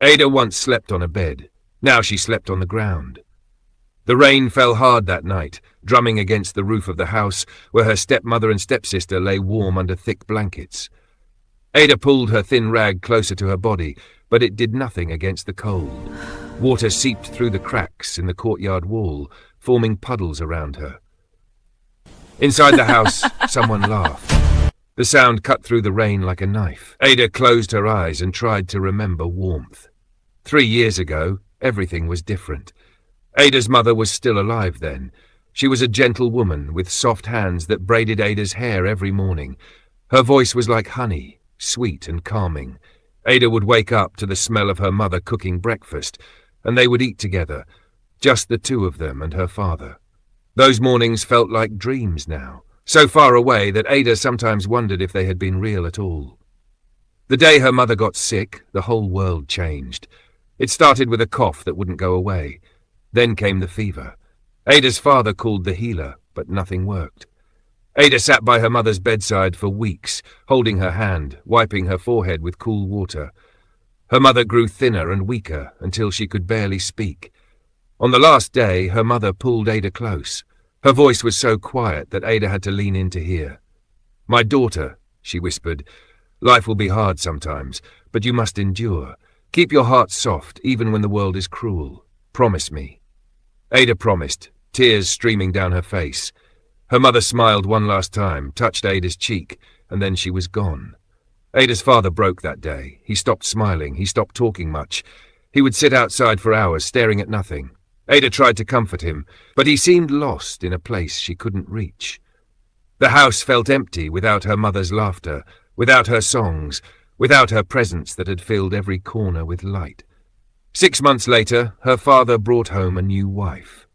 Ada once slept on a bed. Now she slept on the ground. The rain fell hard that night, drumming against the roof of the house where her stepmother and stepsister lay warm under thick blankets. Ada pulled her thin rag closer to her body, but it did nothing against the cold. Water seeped through the cracks in the courtyard wall, forming puddles around her. Inside the house, someone laughed. The sound cut through the rain like a knife. Ada closed her eyes and tried to remember warmth. 3 years ago, everything was different. Ada's mother was still alive then. She was a gentle woman with soft hands that braided Ada's hair every morning. Her voice was like honey, sweet and calming. Ada would wake up to the smell of her mother cooking breakfast, and they would eat together, just the two of them and her father. Those mornings felt like dreams now, so far away that Ada sometimes wondered if they had been real at all. The day her mother got sick, the whole world changed. It started with a cough that wouldn't go away. Then came the fever. Ada's father called the healer, but nothing worked. Ada sat by her mother's bedside for weeks, holding her hand, wiping her forehead with cool water. Her mother grew thinner and weaker until she could barely speak. On the last day, her mother pulled Ada close. Her voice was so quiet that Ada had to lean in to hear. "My daughter," she whispered, "life will be hard sometimes, but you must endure. Keep your heart soft, even when the world is cruel. Promise me." Ada promised, tears streaming down her face. Her mother smiled one last time, touched Ada's cheek, and then she was gone. Ada's father broke that day. He stopped smiling. He stopped talking much. He would sit outside for hours, staring at nothing. Ada tried to comfort him, but he seemed lost in a place she couldn't reach. The house felt empty without her mother's laughter, without her songs, without her presence that had filled every corner with light. 6 months later, her father brought home a new wife.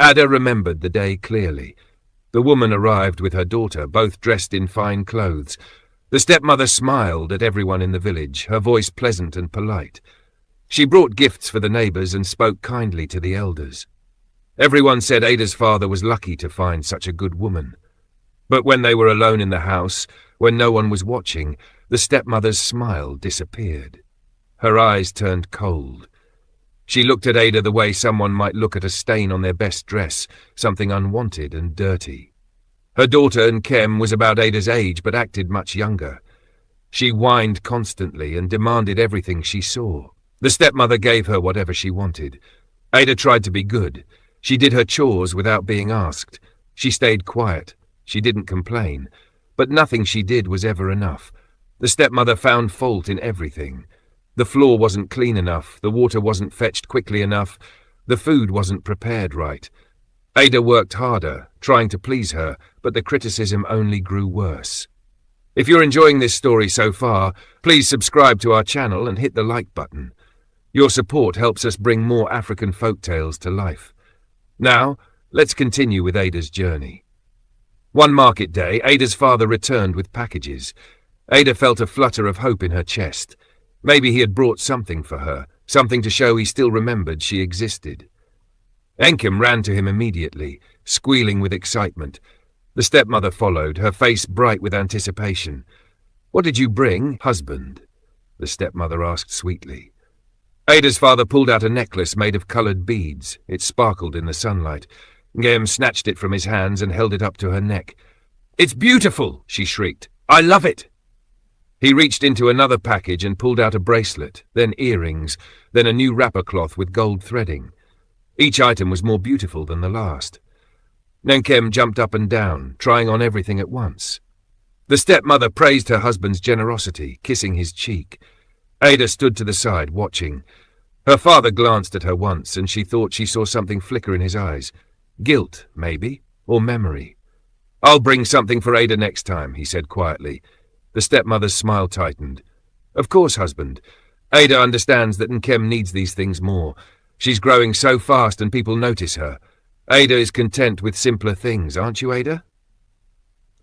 Ada remembered the day clearly. The woman arrived with her daughter, both dressed in fine clothes. The stepmother smiled at everyone in the village, her voice pleasant and polite. She brought gifts for the neighbors and spoke kindly to the elders. Everyone said Ada's father was lucky to find such a good woman. But when they were alone in the house, when no one was watching, the stepmother's smile disappeared. Her eyes turned cold. She looked at Ada the way someone might look at a stain on their best dress, something unwanted and dirty. Her daughter, Nkem, was about Ada's age but acted much younger. She whined constantly and demanded everything she saw. The stepmother gave her whatever she wanted. Ada tried to be good. She did her chores without being asked. She stayed quiet. She didn't complain. But nothing she did was ever enough. The stepmother found fault in everything. The floor wasn't clean enough, the water wasn't fetched quickly enough, the food wasn't prepared right. Ada worked harder, trying to please her, but the criticism only grew worse. If you're enjoying this story so far, please subscribe to our channel and hit the like button. Your support helps us bring more African folktales to life. Now, let's continue with Ada's journey. One market day, Ada's father returned with packages. Ada felt a flutter of hope in her chest. Maybe he had brought something for her, something to show he still remembered she existed. Nkem ran to him immediately, squealing with excitement. The stepmother followed, her face bright with anticipation. "What did you bring, husband?" the stepmother asked sweetly. Ada's father pulled out a necklace made of coloured beads. It sparkled in the sunlight. Nkem snatched it from his hands and held it up to her neck. "It's beautiful!" she shrieked. "I love it!" He reached into another package and pulled out a bracelet, then earrings, then a new wrapper cloth with gold threading. Each item was more beautiful than the last. Nkem jumped up and down, trying on everything at once. The stepmother praised her husband's generosity, kissing his cheek. Ada stood to the side, watching. Her father glanced at her once, and she thought she saw something flicker in his eyes. Guilt, maybe, or memory. "I'll bring something for Ada next time," he said quietly. The stepmother's smile tightened. "Of course, husband. Ada understands that Nkem needs these things more. She's growing so fast and people notice her. Ada is content with simpler things, aren't you, Ada?"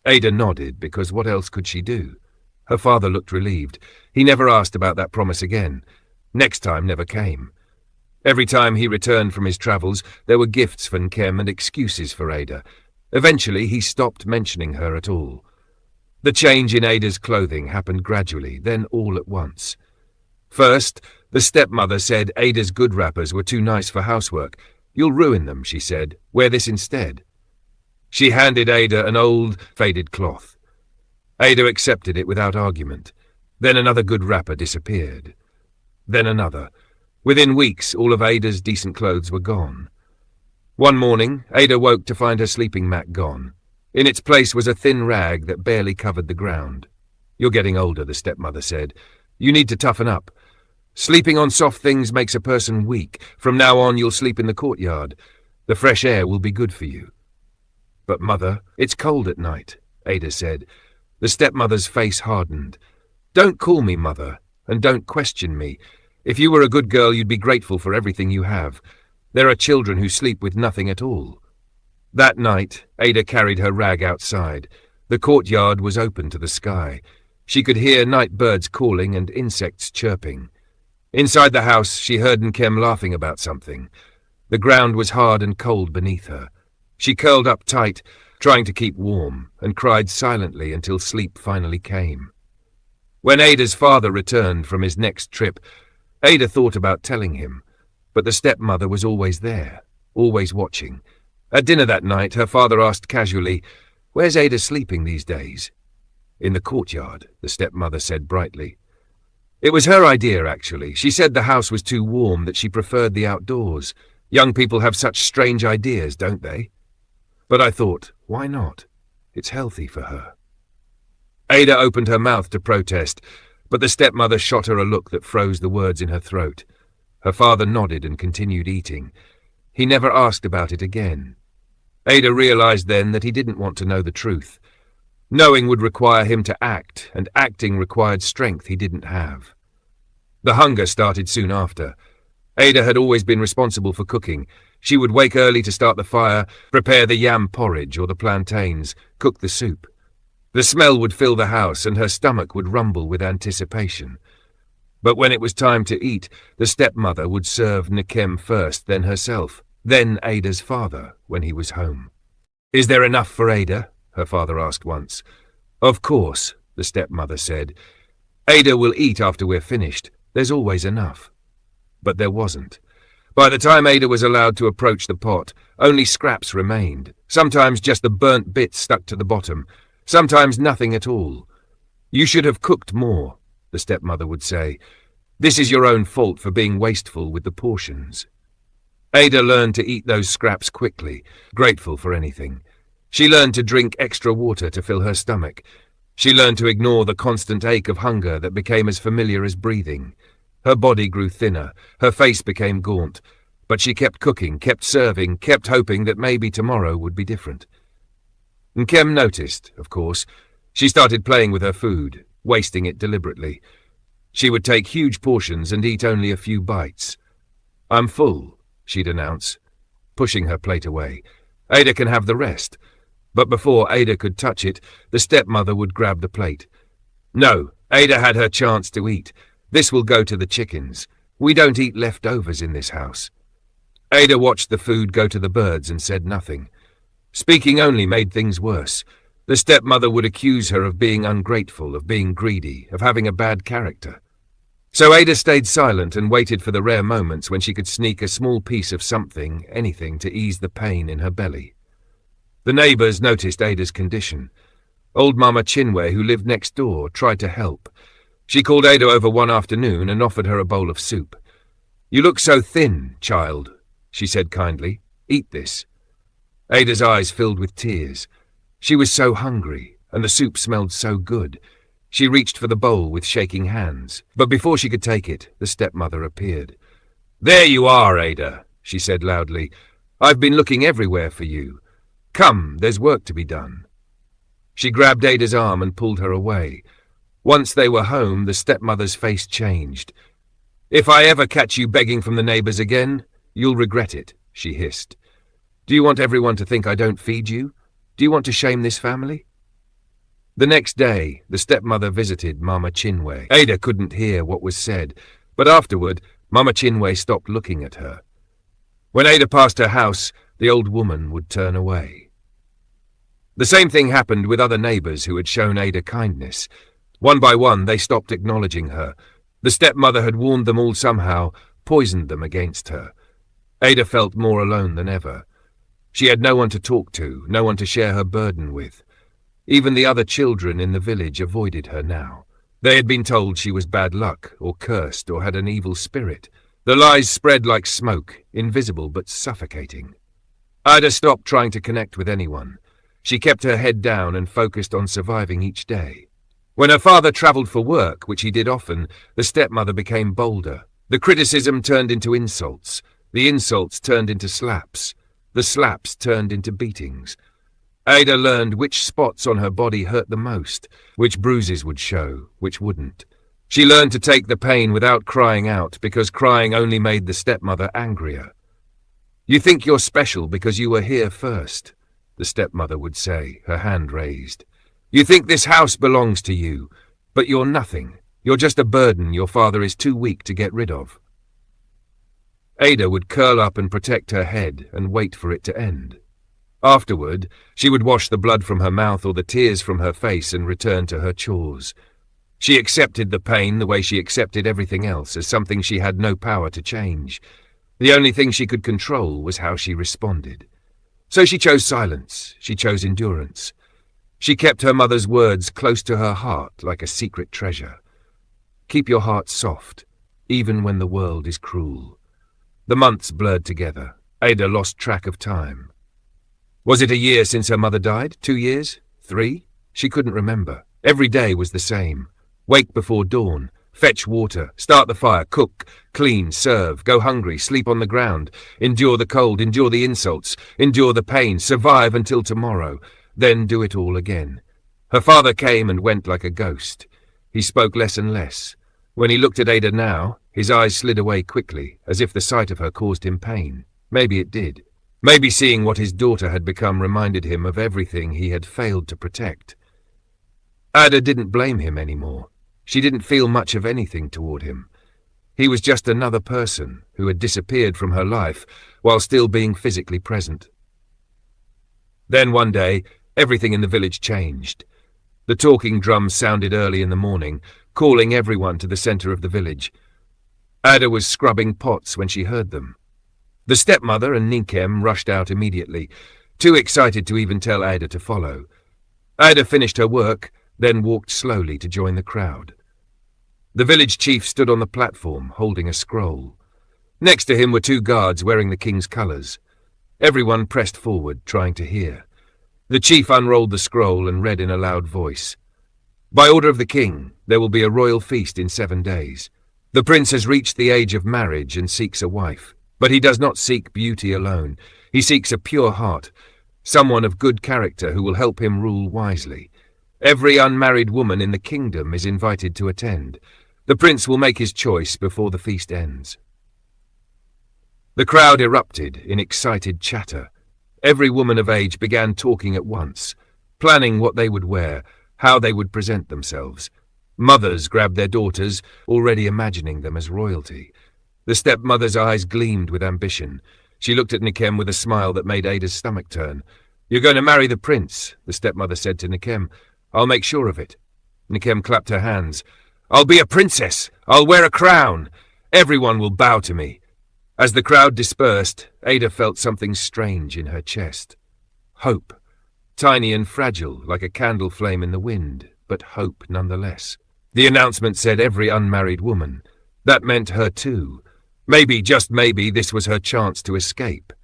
Ada nodded, because what else could she do? Her father looked relieved. He never asked about that promise again. Next time never came. Every time he returned from his travels, there were gifts for Nkem and excuses for Ada. Eventually, he stopped mentioning her at all. The change in Ada's clothing happened gradually, then all at once. First, The stepmother said Ada's good wrappers were too nice for housework. "You'll ruin them," she said. "Wear this instead." She handed Ada an old, faded cloth. Ada accepted it without argument. Then another good wrapper disappeared. Then another. Within weeks, all of Ada's decent clothes were gone. One morning, Ada woke to find her sleeping mat gone. In its place was a thin rag that barely covered the ground. "You're getting older," the stepmother said. "You need to toughen up. Sleeping on soft things makes a person weak. From now on, you'll sleep in the courtyard. The fresh air will be good for you." "But, Mother, it's cold at night," Ada said. The stepmother's face hardened. "Don't call me Mother, and don't question me. If you were a good girl, you'd be grateful for everything you have. There are children who sleep with nothing at all." That night, Ada carried her rag outside. The courtyard was open to the sky. She could hear night birds calling and insects chirping. Inside the house, she heard Nkem laughing about something. The ground was hard and cold beneath her. She curled up tight, trying to keep warm, and cried silently until sleep finally came. When Ada's father returned from his next trip, Ada thought about telling him, but the stepmother was always there, always watching. At dinner that night, her father asked casually, "Where's Ada sleeping these days?" "In the courtyard," the stepmother said brightly. It was her idea, actually. She said the house was too warm, that she preferred the outdoors. Young people have such strange ideas, don't they? But I thought, why not? It's healthy for her. Ada opened her mouth to protest, but the stepmother shot her a look that froze the words in her throat. Her father nodded and continued eating. He never asked about it again. Ada realized then that he didn't want to know the truth. Knowing would require him to act, and acting required strength he didn't have. The hunger started soon after. Ada had always been responsible for cooking. She would wake early to start the fire, prepare the yam porridge or the plantains, cook the soup. The smell would fill the house, and her stomach would rumble with anticipation. But when it was time to eat, the stepmother would serve Nkem first, then herself, then Ada's father when he was home. "Is there enough for Ada?" her father asked once. "Of course," the stepmother said. "Ada will eat after we're finished. There's always enough." But there wasn't. By the time Ada was allowed to approach the pot, only scraps remained. Sometimes just the burnt bits stuck to the bottom. Sometimes nothing at all. "You should have cooked more," the stepmother would say. "This is your own fault for being wasteful with the portions." Ada learned to eat those scraps quickly, grateful for anything. She learned to drink extra water to fill her stomach. She learned to ignore the constant ache of hunger that became as familiar as breathing. Her body grew thinner, her face became gaunt, but she kept cooking, kept serving, kept hoping that maybe tomorrow would be different. Nkem noticed, of course. She started playing with her food, wasting it deliberately. She would take huge portions and eat only a few bites. "I'm full," she'd announce, pushing her plate away. "Ada can have the rest." But before Ada could touch it, the stepmother would grab the plate. "No, Ada had her chance to eat. This will go to the chickens. We don't eat leftovers in this house." Ada watched the food go to the birds and said nothing. Speaking only made things worse. The stepmother would accuse her of being ungrateful, of being greedy, of having a bad character. So Ada stayed silent and waited for the rare moments when she could sneak a small piece of something, anything, to ease the pain in her belly. The neighbours noticed Ada's condition. Old Mama Chinwe, who lived next door, tried to help. She called Ada over one afternoon and offered her a bowl of soup. "You look so thin, child," she said kindly. "Eat this." Ada's eyes filled with tears. She was so hungry, and the soup smelled so good. She reached for the bowl with shaking hands, but before she could take it, the stepmother appeared. "There you are, Ada," she said loudly. "I've been looking everywhere for you. Come, there's work to be done." She grabbed Ada's arm and pulled her away. Once they were home, the stepmother's face changed. "If I ever catch you begging from the neighbours again, you'll regret it," she hissed. "Do you want everyone to think I don't feed you? Do you want to shame this family?" The next day, the stepmother visited Mama Chinwe. Ada couldn't hear what was said, but afterward, Mama Chinwe stopped looking at her. When Ada passed her house, the old woman would turn away. The same thing happened with other neighbours who had shown Ada kindness. One by one, they stopped acknowledging her. The stepmother had warned them all somehow, poisoned them against her. Ada felt more alone than ever. She had no one to talk to, no one to share her burden with. Even the other children in the village avoided her now. They had been told she was bad luck, or cursed, or had an evil spirit. The lies spread like smoke, invisible but suffocating. Ada stopped trying to connect with anyone. She kept her head down and focused on surviving each day. When her father travelled for work, which he did often, the stepmother became bolder. The criticism turned into insults. The insults turned into slaps. The slaps turned into beatings. Ada learned which spots on her body hurt the most, which bruises would show, which wouldn't. She learned to take the pain without crying out, because crying only made the stepmother angrier. "You think you're special because you were here first," the stepmother would say, her hand raised. "You think this house belongs to you, but you're nothing. You're just a burden your father is too weak to get rid of." Ada would curl up and protect her head and wait for it to end. Afterward, she would wash the blood from her mouth or the tears from her face and return to her chores. She accepted the pain the way she accepted everything else, as something she had no power to change. The only thing she could control was how she responded. So she chose silence, she chose endurance. She kept her mother's words close to her heart like a secret treasure. Keep your heart soft, even when the world is cruel. The months blurred together. Ada lost track of time. Was it a year since her mother died? 2 years? 3? She couldn't remember. Every day was the same. Wake before dawn, fetch water, start the fire, cook, clean, serve, go hungry, sleep on the ground, endure the cold, endure the insults, endure the pain, survive until tomorrow, then do it all again. Her father came and went like a ghost. He spoke less and less. When he looked at Ada now, his eyes slid away quickly, as if the sight of her caused him pain. Maybe it did. Maybe seeing what his daughter had become reminded him of everything he had failed to protect. Ada didn't blame him anymore. She didn't feel much of anything toward him. He was just another person who had disappeared from her life while still being physically present. Then one day, everything in the village changed. The talking drums sounded early in the morning, calling everyone to the center of the village. Ada was scrubbing pots when she heard them. The stepmother and Ninkem rushed out immediately, too excited to even tell Ada to follow. Ada finished her work, then walked slowly to join the crowd. The village chief stood on the platform, holding a scroll. Next to him were 2 guards wearing the king's colours. Everyone pressed forward, trying to hear. The chief unrolled the scroll and read in a loud voice. "By order of the king, there will be a royal feast in 7 days. The prince has reached the age of marriage and seeks a wife. But he does not seek beauty alone. He seeks a pure heart, someone of good character who will help him rule wisely. Every unmarried woman in the kingdom is invited to attend. The prince will make his choice before the feast ends." The crowd erupted in excited chatter. Every woman of age began talking at once, planning what they would wear, how they would present themselves. Mothers grabbed their daughters, already imagining them as royalty. The stepmother's eyes gleamed with ambition. She looked at Ninkem with a smile that made Ada's stomach turn. "You're going to marry the prince," the stepmother said to Ninkem. "I'll make sure of it." Ninkem clapped her hands. "I'll be a princess. I'll wear a crown. Everyone will bow to me." As the crowd dispersed, Ada felt something strange in her chest. Hope. Tiny and fragile, like a candle flame in the wind, but hope nonetheless. The announcement said every unmarried woman. That meant her too. Maybe, just maybe, this was her chance to escape.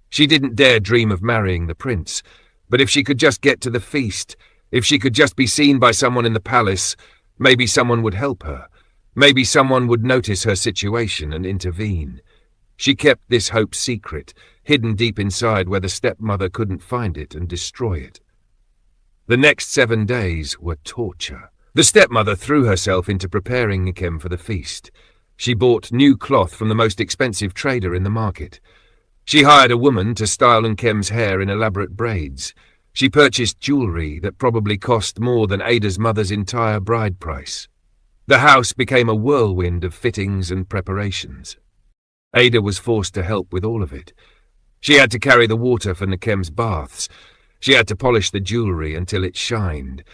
She didn't dare dream of marrying the prince, but if she could just get to the feast, if she could just be seen by someone in the palace, maybe someone would help her. Maybe someone would notice her situation and intervene. She kept this hope secret, hidden deep inside where the stepmother couldn't find it and destroy it. The next 7 days were torture. The stepmother threw herself into preparing Ninkem for the feast. She bought new cloth from the most expensive trader in the market. She hired a woman to style Ninkem's hair in elaborate braids. She purchased jewellery that probably cost more than Ada's mother's entire bride price. The house became a whirlwind of fittings and preparations. Ada was forced to help with all of it. She had to carry the water for Ninkem's baths. She had to polish the jewellery until it shined.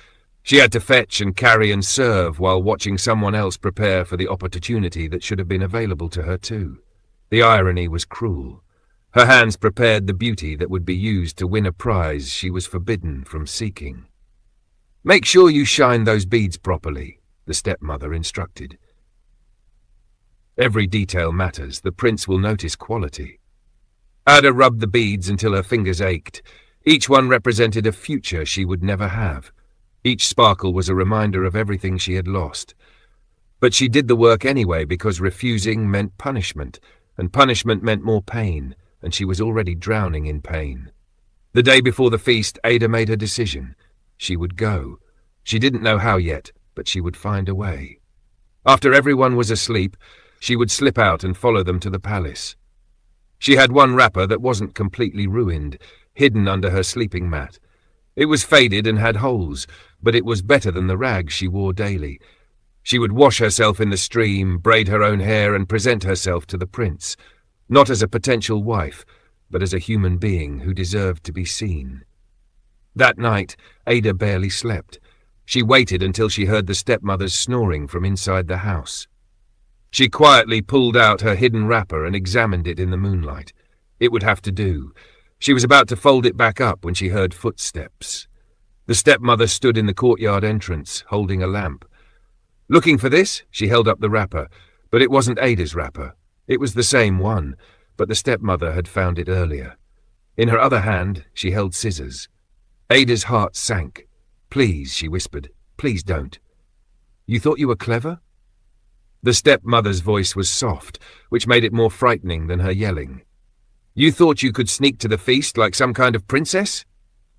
She had to fetch and carry and serve while watching someone else prepare for the opportunity that should have been available to her too. The irony was cruel. Her hands prepared the beauty that would be used to win a prize she was forbidden from seeking. "Make sure you shine those beads properly," the stepmother instructed. "Every detail matters. The prince will notice quality." Ada rubbed the beads until her fingers ached. Each one represented a future she would never have. Each sparkle was a reminder of everything she had lost. But she did the work anyway because refusing meant punishment, and punishment meant more pain, and she was already drowning in pain. The day before the feast, Ada made her decision. She would go. She didn't know how yet, but she would find a way. After everyone was asleep, she would slip out and follow them to the palace. She had one wrapper that wasn't completely ruined, hidden under her sleeping mat. It was faded and had holes, but it was better than the rags she wore daily. She would wash herself in the stream, braid her own hair, and present herself to the prince, not as a potential wife, but as a human being who deserved to be seen. That night, Ada barely slept. She waited until she heard the stepmother's snoring from inside the house. She quietly pulled out her hidden wrapper and examined it in the moonlight. It would have to do. She was about to fold it back up when she heard footsteps. The stepmother stood in the courtyard entrance, holding a lamp. Looking for this, she held up the wrapper, but it wasn't Ada's wrapper. It was the same one, but the stepmother had found it earlier. In her other hand, she held scissors. Ada's heart sank. "Please," she whispered, "please don't." "You thought you were clever?" The stepmother's voice was soft, which made it more frightening than her yelling. "You thought you could sneak to the feast like some kind of princess?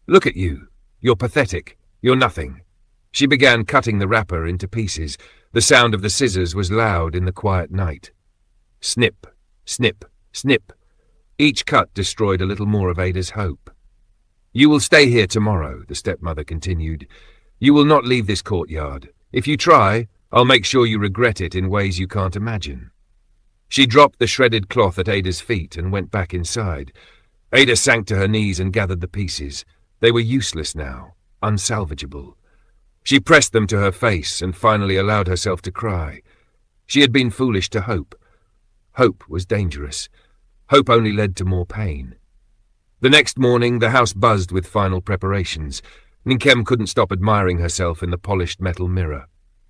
Look at you. You're pathetic. You're nothing." She began cutting the wrapper into pieces. The sound of the scissors was loud in the quiet night. Snip, snip, snip. Each cut destroyed a little more of Ada's hope. "You will stay here tomorrow," the stepmother continued. "You will not leave this courtyard. If you try, I'll make sure you regret it in ways you can't imagine." She dropped the shredded cloth at Ada's feet and went back inside. Ada sank to her knees and gathered the pieces. They were useless now, unsalvageable. She pressed them to her face and finally allowed herself to cry. She had been foolish to hope. Hope was dangerous. Hope only led to more pain. The next morning, the house buzzed with final preparations. Ninkem couldn't stop admiring herself in the polished metal mirror.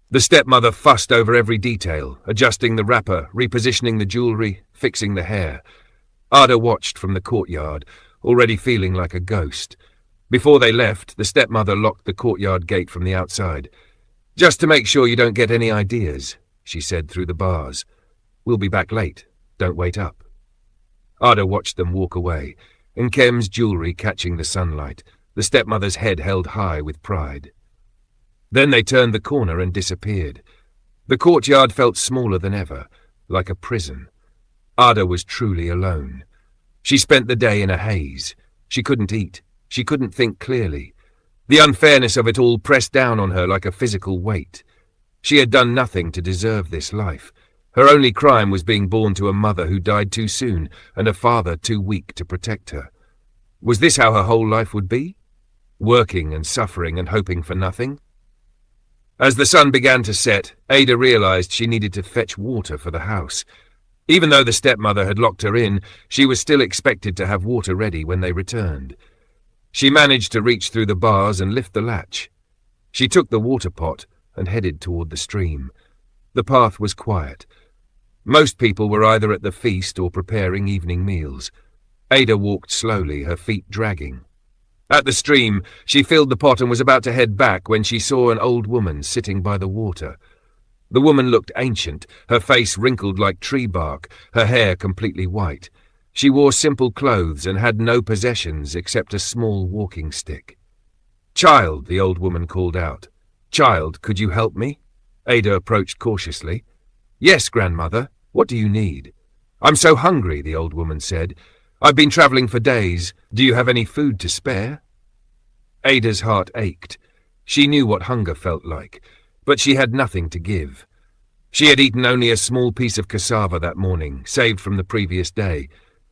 The stepmother fussed over every detail, adjusting the wrapper, repositioning the jewellery, fixing the hair. Ada watched from the courtyard, already feeling like a ghost. Before they left, the stepmother locked the courtyard gate from the outside. "Just to make sure you don't get any ideas," she said through the bars. "We'll be back late. Don't wait up." Ada watched them walk away, Nkem's jewellery catching the sunlight, the stepmother's head held high with pride. Then they turned the corner and disappeared. The courtyard felt smaller than ever, like a prison. Ada was truly alone. She spent the day in a haze. She couldn't eat. She couldn't think clearly. The unfairness of it all pressed down on her like a physical weight. She had done nothing to deserve this life. Her only crime was being born to a mother who died too soon and a father too weak to protect her. Was this how her whole life would be? Working and suffering and hoping for nothing? As the sun began to set, Ada realized she needed to fetch water for the house. Even though the stepmother had locked her in, she was still expected to have water ready when they returned. She managed to reach through the bars and lift the latch. She took the water pot and headed toward the stream. The path was quiet. Most people were either at the feast or preparing evening meals. Ada walked slowly, her feet dragging. At the stream, she filled the pot and was about to head back when she saw an old woman sitting by the water. The woman looked ancient, her face wrinkled like tree bark, her hair completely white. She wore simple clothes and had no possessions except a small walking stick. "Child," the old woman called out. "Child, could you help me?" Ada approached cautiously. "Yes, grandmother. What do you need?" "I'm so hungry," the old woman said. "I've been travelling for days. Do you have any food to spare?" Ada's heart ached. She knew what hunger felt like, but she had nothing to give. She had eaten only a small piece of cassava that morning, saved from the previous day.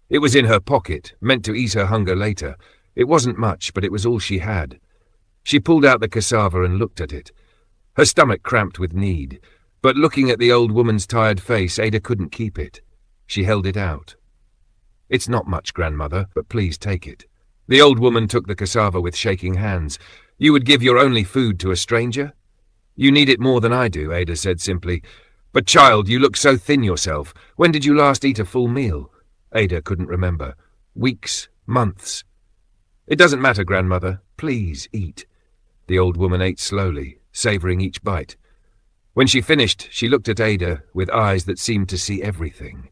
It was in her pocket, meant to ease her hunger later. It wasn't much, but it was all she had. She pulled out the cassava and looked at it. Her stomach cramped with need, but looking at the old woman's tired face, Ada couldn't keep it. She held it out. "It's not much, grandmother, but please take it." The old woman took the cassava with shaking hands. "You would give your only food to a stranger?" "You need it more than I do," Ada said simply. "But child, you look so thin yourself. When did you last eat a full meal?" Ada couldn't remember. Weeks, months. "It doesn't matter, grandmother. Please eat." The old woman ate slowly, savouring each bite. When she finished, she looked at Ada with eyes that seemed to see everything.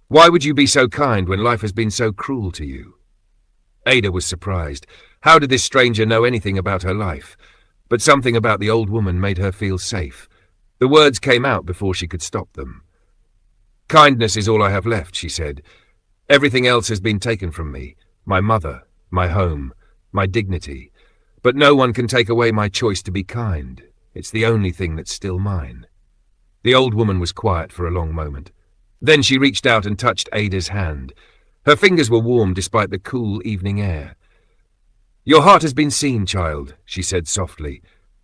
"Why would you be so kind when life has been so cruel to you?" Ada was surprised. How did this stranger know anything about her life? But something about the old woman made her feel safe. The words came out before she could stop them. "Kindness is all I have left," she said. "Everything else has been taken from me. My mother, my home, my dignity. But no one can take away my choice to be kind. It's the only thing that's still mine." The old woman was quiet for a long moment. Then she reached out and touched Ada's hand. Her fingers were warm despite the cool evening air. "Your heart has been seen, child," she said softly.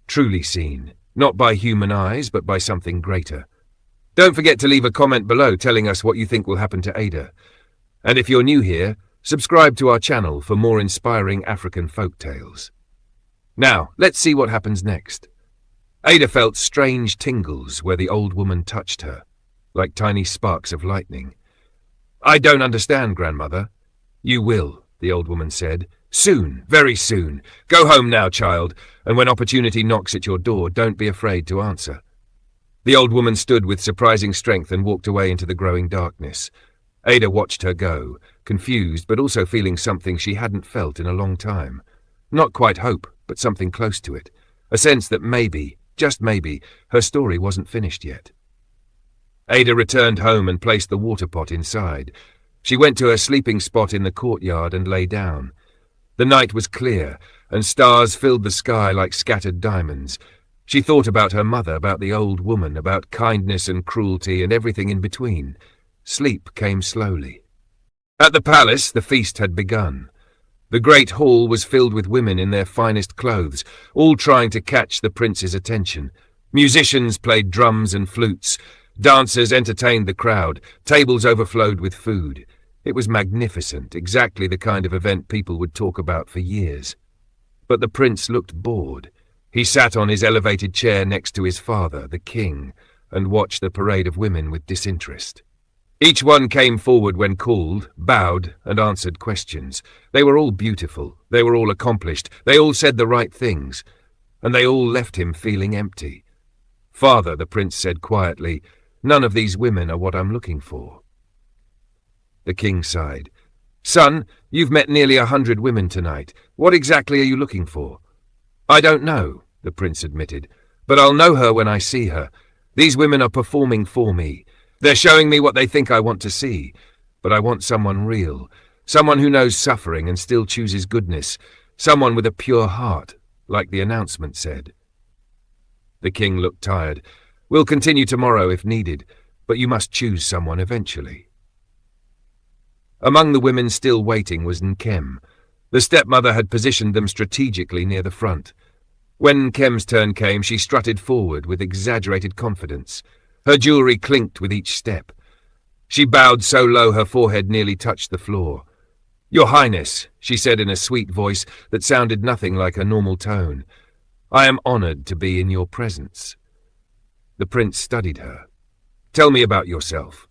"Truly seen. Not by human eyes, but by something greater. Don't forget to leave a comment below telling us what you think will happen to Ada. And if you're new here, subscribe to our channel for more inspiring African folk tales. Now, let's see what happens next. Ada felt strange tingles where the old woman touched her, like tiny sparks of lightning. "I don't understand, grandmother." "You will," the old woman said. "Soon, very soon. Go home now, child, and when opportunity knocks at your door, don't be afraid to answer." The old woman stood with surprising strength and walked away into the growing darkness. Ada watched her go, confused but also feeling something she hadn't felt in a long time. Not quite hope, but something close to it. A sense that maybe, just maybe, her story wasn't finished yet. Ada returned home and placed the water pot inside. She went to her sleeping spot in the courtyard and lay down. The night was clear, and stars filled the sky like scattered diamonds. She thought about her mother, about the old woman, about kindness and cruelty and everything in between. Sleep came slowly. At the palace, the feast had begun. The great hall was filled with women in their finest clothes, all trying to catch the prince's attention. Musicians played drums and flutes. Dancers entertained the crowd. Tables overflowed with food. It was magnificent, exactly the kind of event people would talk about for years. But the prince looked bored. He sat on his elevated chair next to his father, the king, and watched the parade of women with disinterest. Each one came forward when called, bowed, and answered questions. They were all beautiful. They were all accomplished. They all said the right things. And they all left him feeling empty. "Father," the prince said quietly, "none of these women are what I'm looking for." The king sighed. "Son, you've met nearly 100 women tonight. What exactly are you looking for?" "I don't know," the prince admitted, "but I'll know her when I see her. These women are performing for me. They're showing me what they think I want to see. But I want someone real, someone who knows suffering and still chooses goodness, someone with a pure heart, like the announcement said." The king looked tired. "We'll continue tomorrow if needed, but you must choose someone eventually." Among the women still waiting was Nkem. The stepmother had positioned them strategically near the front. When Nkem's turn came, she strutted forward with exaggerated confidence. Her jewelry clinked with each step. She bowed so low her forehead nearly touched the floor. "Your Highness," she said in a sweet voice that sounded nothing like her normal tone, "I am honored to be in your presence." The prince studied her. "Tell me about yourself."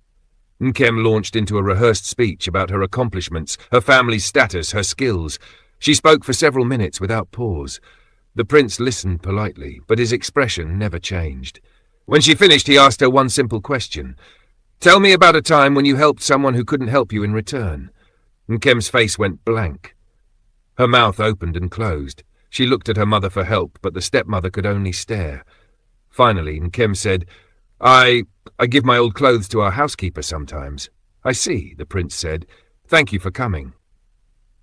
Nkem launched into a rehearsed speech about her accomplishments, her family's status, her skills. She spoke for several minutes without pause. The prince listened politely, but his expression never changed. When she finished, he asked her one simple question. "Tell me about a time when you helped someone who couldn't help you in return." Nkem's face went blank. Her mouth opened and closed. She looked at her mother for help, but the stepmother could only stare. Finally, Nkem said, I give my old clothes to our housekeeper sometimes." "I see," the prince said. "Thank you for coming."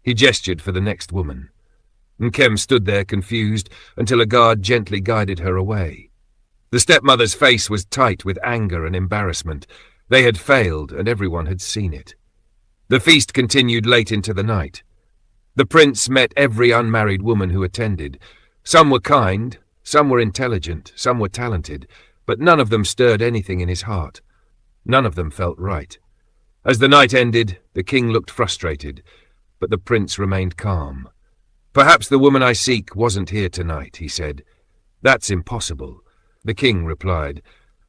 He gestured for the next woman. Nkem stood there confused until a guard gently guided her away. The stepmother's face was tight with anger and embarrassment. They had failed, and everyone had seen it. The feast continued late into the night. The prince met every unmarried woman who attended. Some were kind, some were intelligent, some were talented, but none of them stirred anything in his heart. None of them felt right. As the night ended, the king looked frustrated, but the prince remained calm. "Perhaps the woman I seek wasn't here tonight," he said. "That's impossible," the king replied.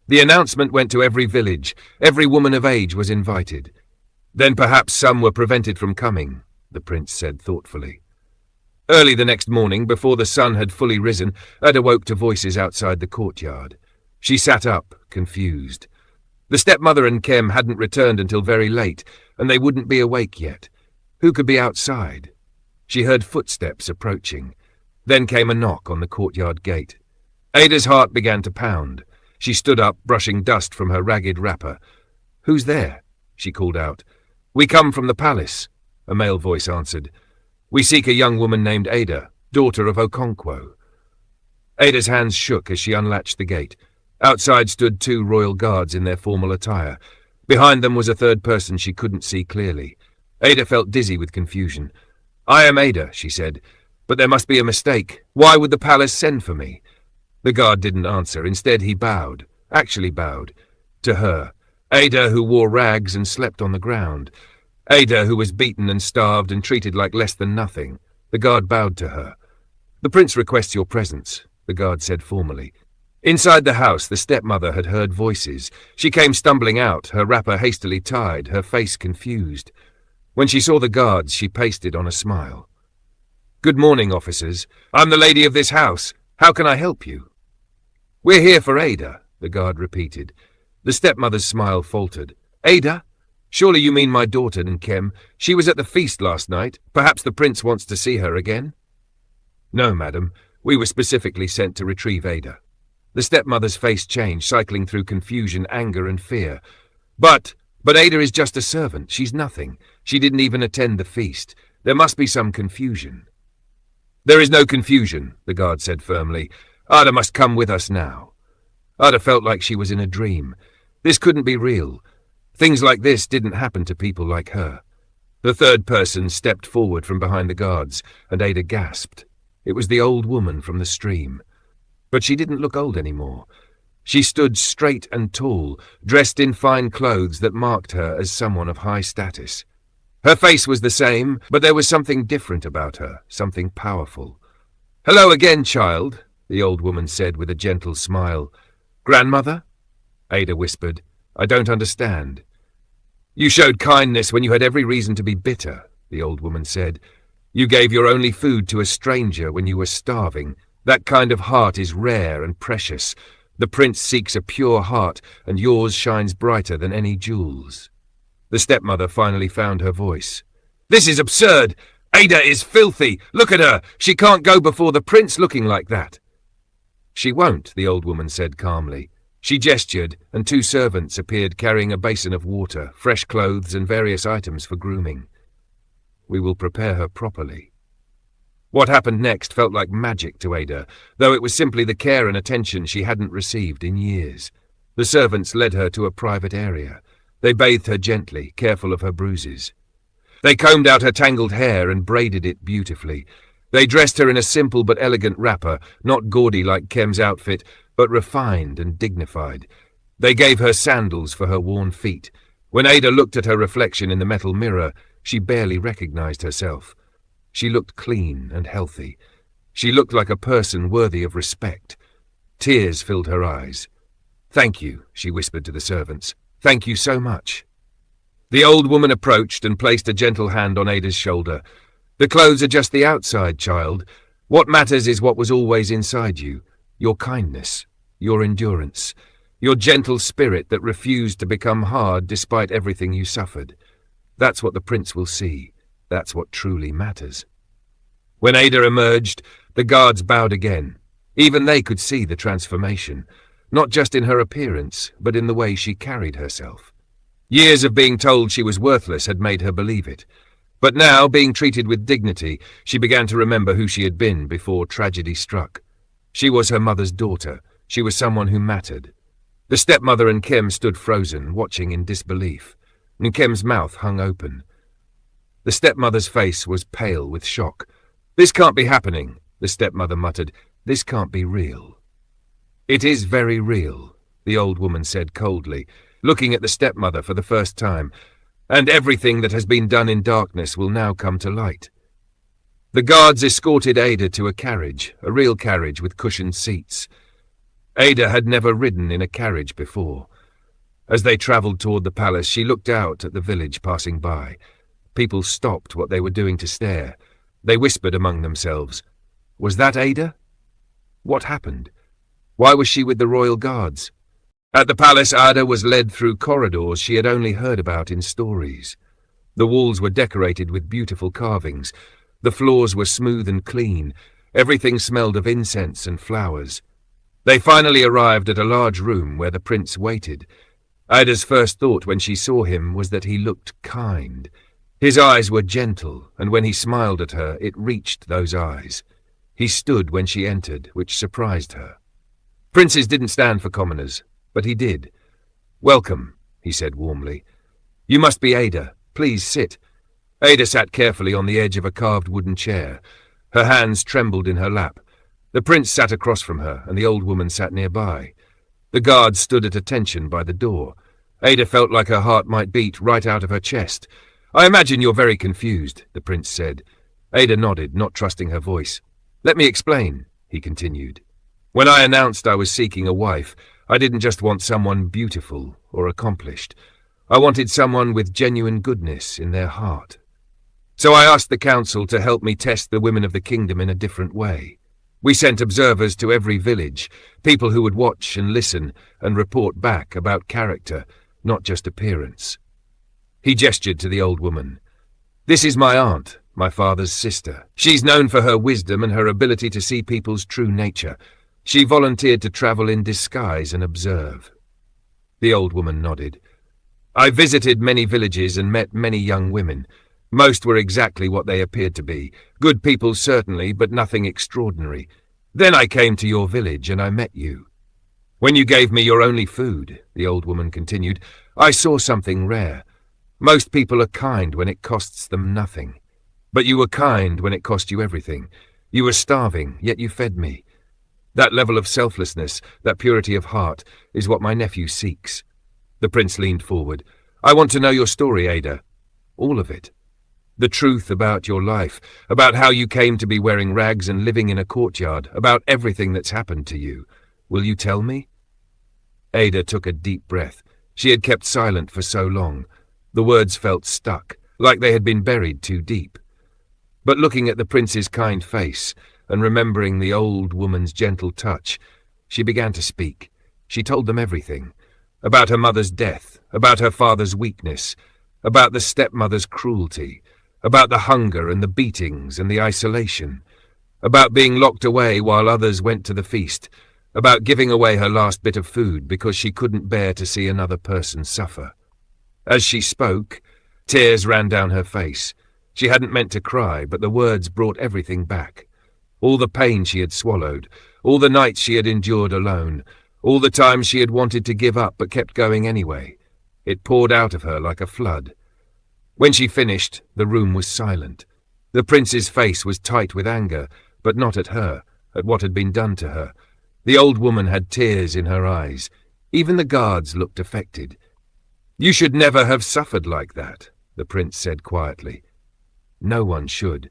"The announcement went to every village. Every woman of age was invited." "Then perhaps some were prevented from coming," the prince said thoughtfully. Early the next morning, before the sun had fully risen, Ada woke to voices outside the courtyard. She sat up, confused. The stepmother and Kem hadn't returned until very late, and they wouldn't be awake yet. Who could be outside? She heard footsteps approaching. Then came a knock on the courtyard gate. Ada's heart began to pound. She stood up, brushing dust from her ragged wrapper. "Who's there?" she called out. "We come from the palace," a male voice answered. "We seek a young woman named Ada, daughter of Okonkwo." Ada's hands shook as she unlatched the gate. Outside stood 2 royal guards in their formal attire. Behind them was a third person she couldn't see clearly. Ada felt dizzy with confusion. "I am Ada," she said, "but there must be a mistake. Why would the palace send for me?" The guard didn't answer. Instead he bowed, actually bowed, to her. Ada, who wore rags and slept on the ground. Ada, who was beaten and starved and treated like less than nothing. The guard bowed to her. "The prince requests your presence," the guard said formally. Inside the house, the stepmother had heard voices. She came stumbling out, her wrapper hastily tied, her face confused. When she saw the guards, she pasted on a smile. "Good morning, officers. I'm the lady of this house. How can I help you?" "We're here for Ada," the guard repeated. The stepmother's smile faltered. "Ada? Surely you mean my daughter, Nkem. She was at the feast last night. Perhaps the prince wants to see her again?" "No, madam. We were specifically sent to retrieve Ada." The stepmother's face changed, cycling through confusion, anger, and fear. But Ada is just a servant. She's nothing. She didn't even attend the feast. There must be some confusion." "There is no confusion," the guard said firmly. "Ada must come with us now." Ada felt like she was in a dream. This couldn't be real. Things like this didn't happen to people like her. The third person stepped forward from behind the guards, and Ada gasped. It was the old woman from the stream. But she didn't look old anymore. She stood straight and tall, dressed in fine clothes that marked her as someone of high status. Her face was the same, but there was something different about her, something powerful. "Hello again, child," the old woman said with a gentle smile. "Grandmother?" Ada whispered. "I don't understand." "You showed kindness when you had every reason to be bitter," the old woman said. "You gave your only food to a stranger when you were starving. That kind of heart is rare and precious. The prince seeks a pure heart, and yours shines brighter than any jewels." The stepmother finally found her voice. "This is absurd! Ada is filthy! Look at her! She can't go before the prince looking like that!" "She won't," the old woman said calmly. She gestured, and 2 servants appeared carrying a basin of water, fresh clothes, and various items for grooming. "We will prepare her properly." What happened next felt like magic to Ada, though it was simply the care and attention she hadn't received in years. The servants led her to a private area. They bathed her gently, careful of her bruises. They combed out her tangled hair and braided it beautifully. They dressed her in a simple but elegant wrapper, not gaudy like Kem's outfit, but refined and dignified. They gave her sandals for her worn feet. When Ada looked at her reflection in the metal mirror, she barely recognized herself. She looked clean and healthy. She looked like a person worthy of respect. Tears filled her eyes. "Thank you," she whispered to the servants. "Thank you so much." The old woman approached and placed a gentle hand on Ada's shoulder. "The clothes are just the outside, child. What matters is what was always inside you. Your kindness, your endurance, your gentle spirit that refused to become hard despite everything you suffered. That's what the prince will see. That's what truly matters." When Ada emerged, the guards bowed again. Even they could see the transformation, not just in her appearance, but in the way she carried herself. Years of being told she was worthless had made her believe it. But now, being treated with dignity, she began to remember who she had been before tragedy struck. She was her mother's daughter. She was someone who mattered. The stepmother and Kem stood frozen, watching in disbelief. Nkem's mouth hung open. The stepmother's face was pale with shock. "This can't be happening," the stepmother muttered. This can't be real." "It is very real," the old woman said coldly, looking at the stepmother for the first time, "and everything that has been done in darkness will now come to light." The guards escorted Ada to a carriage, a real carriage with cushioned seats. Ada had never ridden in a carriage before. As they travelled toward the palace, she looked out at the village passing by. People stopped what they were doing to stare. They whispered among themselves. Was that Ada? What happened? Why was she with the royal guards? At the palace, Ada was led through corridors she had only heard about in stories. The walls were decorated with beautiful carvings. The floors were smooth and clean. Everything smelled of incense and flowers. They finally arrived at a large room where the prince waited. Ada's first thought when she saw him was that he looked kind. His eyes were gentle, and when he smiled at her, it reached those eyes. He stood when she entered, which surprised her. Princes didn't stand for commoners, but he did. "Welcome," he said warmly. "You must be Ada. Please sit." Ada sat carefully on the edge of a carved wooden chair. Her hands trembled in her lap. The prince sat across from her, and the old woman sat nearby. The guards stood at attention by the door. Ada felt like her heart might beat right out of her chest. "I imagine you're very confused," the prince said. Ada nodded, not trusting her voice. "Let me explain," he continued. "When I announced I was seeking a wife, I didn't just want someone beautiful or accomplished. I wanted someone with genuine goodness in their heart. So I asked the council to help me test the women of the kingdom in a different way. We sent observers to every village, people who would watch and listen and report back about character, not just appearance." He gestured to the old woman. "This is my aunt, my father's sister. She's known for her wisdom and her ability to see people's true nature. She volunteered to travel in disguise and observe." The old woman nodded. "I visited many villages and met many young women. Most were exactly what they appeared to be. Good people, certainly, but nothing extraordinary. Then I came to your village and I met you. When you gave me your only food," the old woman continued, "I saw something rare. Most people are kind when it costs them nothing. But you were kind when it cost you everything. You were starving, yet you fed me. That level of selflessness, that purity of heart, is what my nephew seeks." The prince leaned forward. "I want to know your story, Ada. All of it. The truth about your life, about how you came to be wearing rags and living in a courtyard, about everything that's happened to you. Will you tell me?" Ada took a deep breath. She had kept silent for so long. The words felt stuck, like they had been buried too deep. But looking at the prince's kind face, and remembering the old woman's gentle touch, she began to speak. She told them everything. About her mother's death, about her father's weakness, about the stepmother's cruelty, about the hunger and the beatings and the isolation, about being locked away while others went to the feast, about giving away her last bit of food because she couldn't bear to see another person suffer. As she spoke, tears ran down her face. She hadn't meant to cry, but the words brought everything back. All the pain she had swallowed, all the nights she had endured alone, all the times she had wanted to give up but kept going anyway. It poured out of her like a flood. When she finished, the room was silent. The prince's face was tight with anger, but not at her, at what had been done to her. The old woman had tears in her eyes. Even the guards looked affected. "You should never have suffered like that," the prince said quietly. "No one should.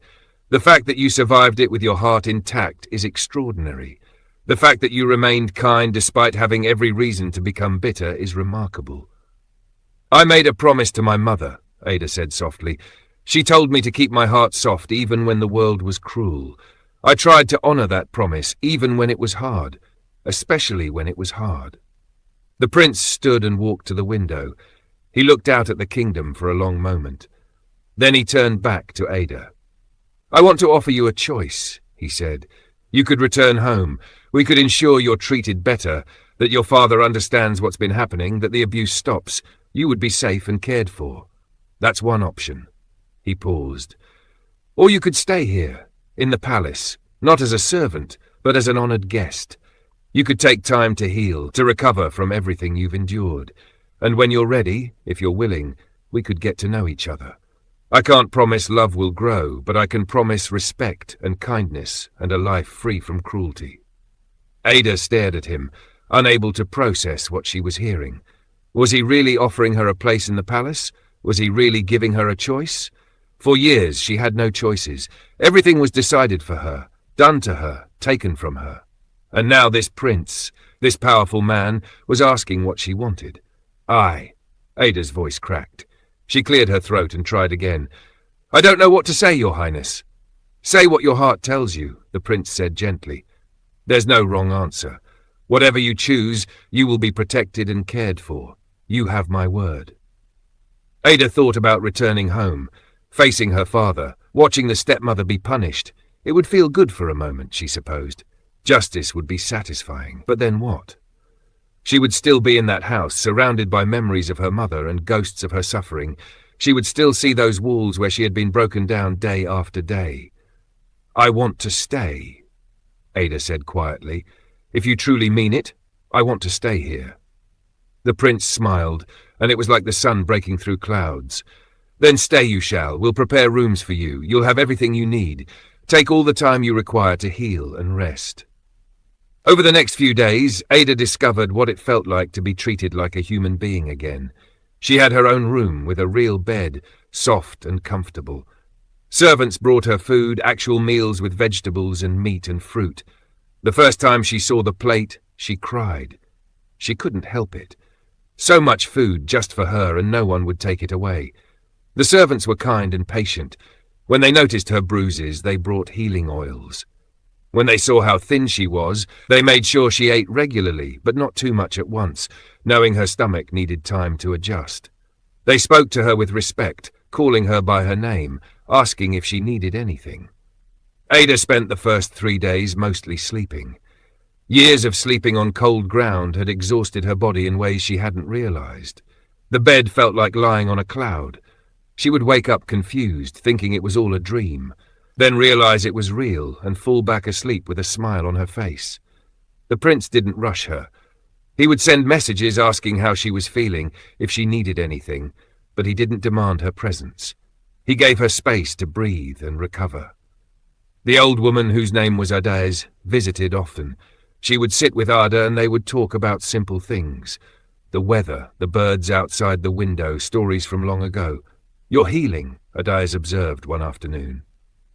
The fact that you survived it with your heart intact is extraordinary. The fact that you remained kind despite having every reason to become bitter is remarkable." "I made a promise to my mother," Ada said softly. "She told me to keep my heart soft even when the world was cruel. I tried to honor that promise even when it was hard, especially when it was hard." The prince stood and walked to the window. He looked out at the kingdom for a long moment. Then he turned back to Ada. "I want to offer you a choice," he said. "You could return home. We could ensure you're treated better, that your father understands what's been happening, that the abuse stops. You would be safe and cared for. That's one option." He paused. "Or you could stay here, in the palace, not as a servant, but as an honored guest. You could take time to heal, to recover from everything you've endured. And when you're ready, if you're willing, we could get to know each other. I can't promise love will grow, but I can promise respect and kindness and a life free from cruelty." Ada stared at him, unable to process what she was hearing. Was he really offering her a place in the palace? Was he really giving her a choice? For years she had no choices. Everything was decided for her, done to her, taken from her. And now this prince, this powerful man, was asking what she wanted. Ada's voice cracked. She cleared her throat and tried again. I don't know what to say, Your Highness. Say what your heart tells you, the prince said gently. There's no wrong answer. Whatever you choose, you will be protected and cared for. You have my word. Ada thought about returning home, facing her father, watching the stepmother be punished. It would feel good for a moment, she supposed. Justice would be satisfying. But then what? She would still be in that house, surrounded by memories of her mother and ghosts of her suffering. She would still see those walls where she had been broken down day after day. I want to stay, Ada said quietly. If you truly mean it, I want to stay here. The prince smiled, and it was like the sun breaking through clouds. Then stay you shall. We'll prepare rooms for you. You'll have everything you need. Take all the time you require to heal and rest. Over the next few days, Ada discovered what it felt like to be treated like a human being again. She had her own room with a real bed, soft and comfortable. Servants brought her food, actual meals with vegetables and meat and fruit. The first time she saw the plate, she cried. She couldn't help it. So much food just for her, and no one would take it away. The servants were kind and patient. When they noticed her bruises, they brought healing oils. When they saw how thin she was, they made sure she ate regularly, but not too much at once, knowing her stomach needed time to adjust. They spoke to her with respect, calling her by her name, asking if she needed anything. Ada spent the first 3 days mostly sleeping. Years of sleeping on cold ground had exhausted her body in ways she hadn't realized. The bed felt like lying on a cloud. She would wake up confused, thinking it was all a dream, then realize it was real and fall back asleep with a smile on her face. The prince didn't rush her. He would send messages asking how she was feeling, if she needed anything, but he didn't demand her presence. He gave her space to breathe and recover. The old woman, whose name was Ada, visited often. She would sit with Ada and they would talk about simple things. The weather, the birds outside the window, stories from long ago. You're healing, Ada observed one afternoon.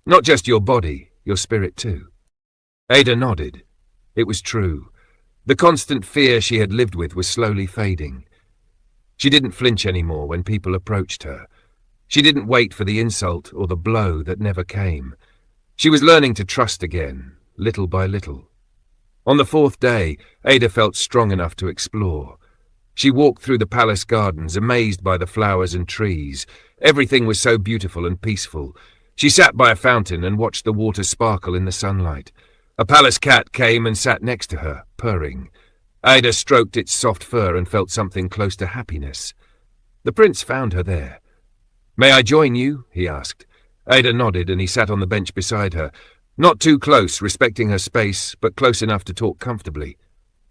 Not just your body, your spirit too. Ada nodded. It was true. The constant fear she had lived with was slowly fading. She didn't flinch anymore when people approached her. She didn't wait for the insult or the blow that never came. She was learning to trust again, little by little. On the 4th day, Ada felt strong enough to explore. She walked through the palace gardens, amazed by the flowers and trees. Everything was so beautiful and peaceful. She sat by a fountain and watched the water sparkle in the sunlight. A palace cat came and sat next to her, purring. Ada stroked its soft fur and felt something close to happiness. The prince found her there. May I join you? He asked. Ada nodded and he sat on the bench beside her. Not too close, respecting her space, but close enough to talk comfortably.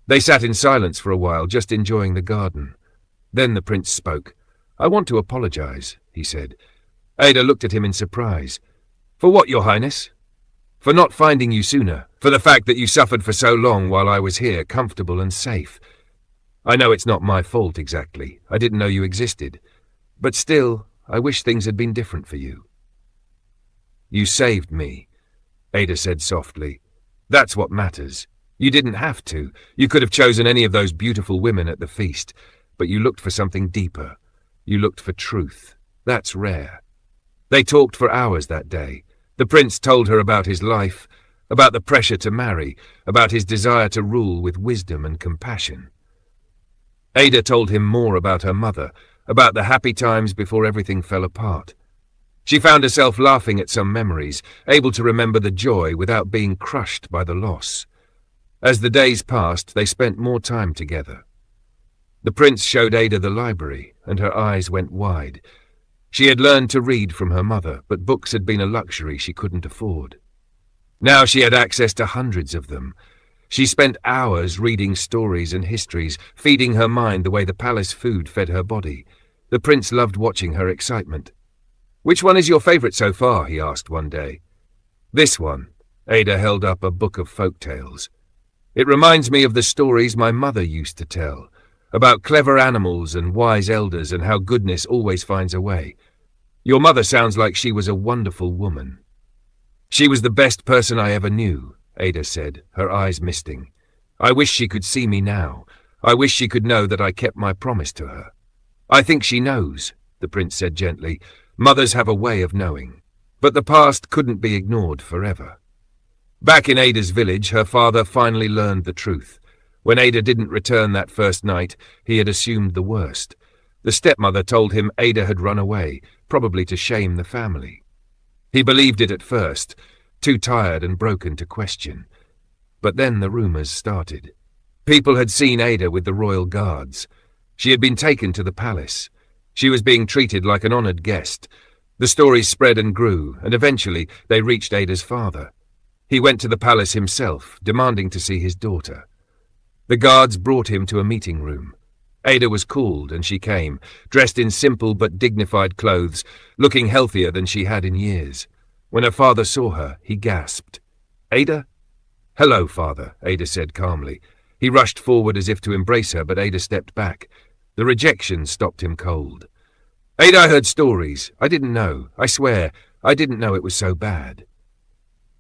They sat in silence for a while, just enjoying the garden. Then the prince spoke. I want to apologize, he said. Ada looked at him in surprise. For what, Your Highness? For not finding you sooner. For the fact that you suffered for so long while I was here, comfortable and safe. I know it's not my fault exactly. I didn't know you existed. But still, I wish things had been different for you. You saved me, Ada said softly. That's what matters. You didn't have to. You could have chosen any of those beautiful women at the feast, but you looked for something deeper. You looked for truth. That's rare. They talked for hours that day. The prince told her about his life, about the pressure to marry, about his desire to rule with wisdom and compassion. Ada told him more about her mother, about the happy times before everything fell apart. She found herself laughing at some memories, able to remember the joy without being crushed by the loss. As the days passed, they spent more time together. The prince showed Ada the library, and her eyes went wide. She had learned to read from her mother, but books had been a luxury she couldn't afford. Now she had access to hundreds of them. She spent hours reading stories and histories, feeding her mind the way the palace food fed her body. The prince loved watching her excitement. Which one is your favorite so far? He asked one day. This one. Ada held up a book of folk tales. It reminds me of the stories my mother used to tell, about clever animals and wise elders and how goodness always finds a way. Your mother sounds like she was a wonderful woman." "She was the best person I ever knew," Ada said, her eyes misting. "I wish she could see me now. I wish she could know that I kept my promise to her." "I think she knows," the prince said gently. "Mothers have a way of knowing." But the past couldn't be ignored forever. Back in Ada's village, her father finally learned the truth. When Ada didn't return that first night, he had assumed the worst. The stepmother told him Ada had run away, probably to shame the family. He believed it at first, too tired and broken to question. But then the rumors started. People had seen Ada with the royal guards. She had been taken to the palace. She was being treated like an honored guest. The stories spread and grew, and eventually they reached Ada's father. He went to the palace himself, demanding to see his daughter. The guards brought him to a meeting room. Ada was called, and she came, dressed in simple but dignified clothes, looking healthier than she had in years. When her father saw her, he gasped. "Ada?" "Hello, father," Ada said calmly. He rushed forward as if to embrace her, but Ada stepped back. The rejection stopped him cold. "Ada, I heard stories. I didn't know. I swear, I didn't know it was so bad."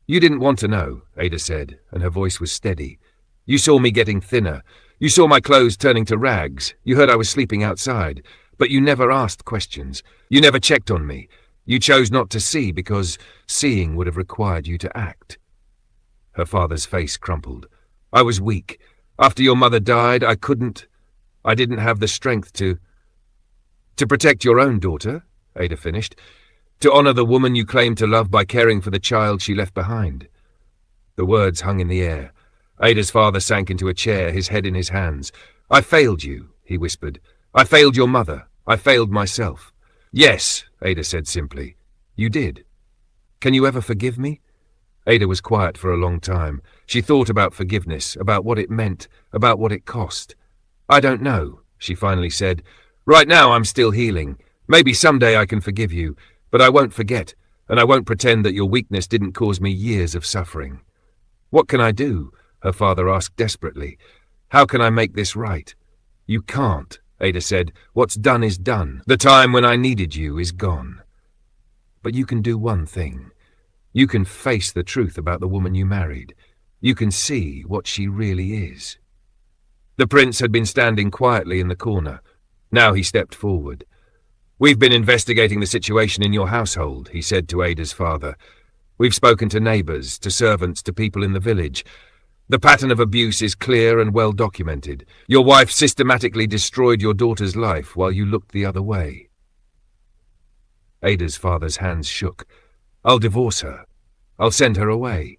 "You didn't want to know," Ada said, and her voice was steady. "You saw me getting thinner. You saw my clothes turning to rags. You heard I was sleeping outside. But you never asked questions. You never checked on me. You chose not to see because seeing would have required you to act." Her father's face crumpled. "I was weak. After your mother died, I didn't have the strength to protect your own daughter," Ada finished. "To honor the woman you claimed to love by caring for the child she left behind." The words hung in the air. Ada's father sank into a chair, his head in his hands. "I failed you," he whispered. "I failed your mother. I failed myself." "Yes," Ada said simply. "You did. Can you ever forgive me?" Ada was quiet for a long time. She thought about forgiveness, about what it meant, about what it cost. "I don't know," she finally said. "Right now I'm still healing. Maybe someday I can forgive you, but I won't forget, and I won't pretend that your weakness didn't cause me years of suffering." "What can I do?" her father asked desperately. "How can I make this right?" "You can't," Ada said. "What's done is done. The time when I needed you is gone. But you can do one thing. You can face the truth about the woman you married. You can see what she really is." The prince had been standing quietly in the corner. Now he stepped forward. "We've been investigating the situation in your household," he said to Ada's father. "We've spoken to neighbors, to servants, to people in the village. The pattern of abuse is clear and well documented. Your wife systematically destroyed your daughter's life while you looked the other way." Ada's father's hands shook. "I'll divorce her. I'll send her away."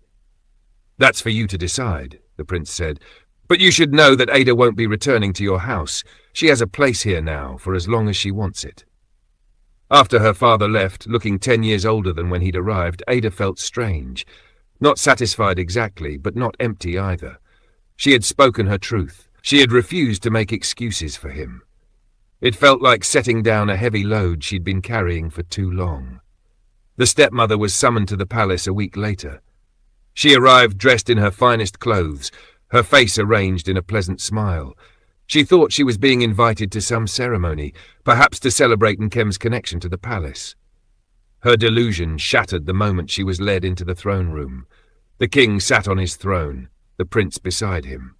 "That's for you to decide," the prince said. "But you should know that Ada won't be returning to your house. She has a place here now for as long as she wants it." After her father left, looking 10 years older than when he'd arrived, Ada felt strange. Not satisfied exactly, but not empty either. She had spoken her truth. She had refused to make excuses for him. It felt like setting down a heavy load she'd been carrying for too long. The stepmother was summoned to the palace a week later. She arrived dressed in her finest clothes, her face arranged in a pleasant smile. She thought she was being invited to some ceremony, perhaps to celebrate Nkem's connection to the palace. Her delusion shattered the moment she was led into the throne room. The king sat on his throne, the prince beside him.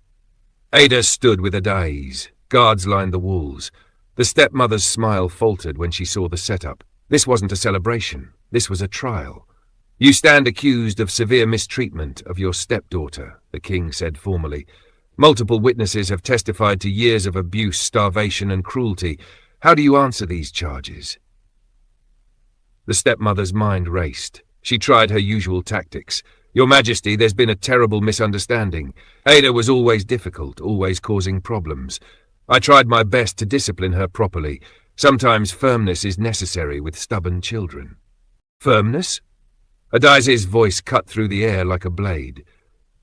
Ada stood with a daïs. Guards lined the walls. The stepmother's smile faltered when she saw the setup. This wasn't a celebration. This was a trial. "You stand accused of severe mistreatment of your stepdaughter," the king said formally. "Multiple witnesses have testified to years of abuse, starvation, and cruelty. How do you answer these charges?" The stepmother's mind raced. She tried her usual tactics. "Your Majesty, there's been a terrible misunderstanding. Ada was always difficult, always causing problems. I tried my best to discipline her properly. Sometimes firmness is necessary with stubborn children." "Firmness?" Adaise's voice cut through the air like a blade.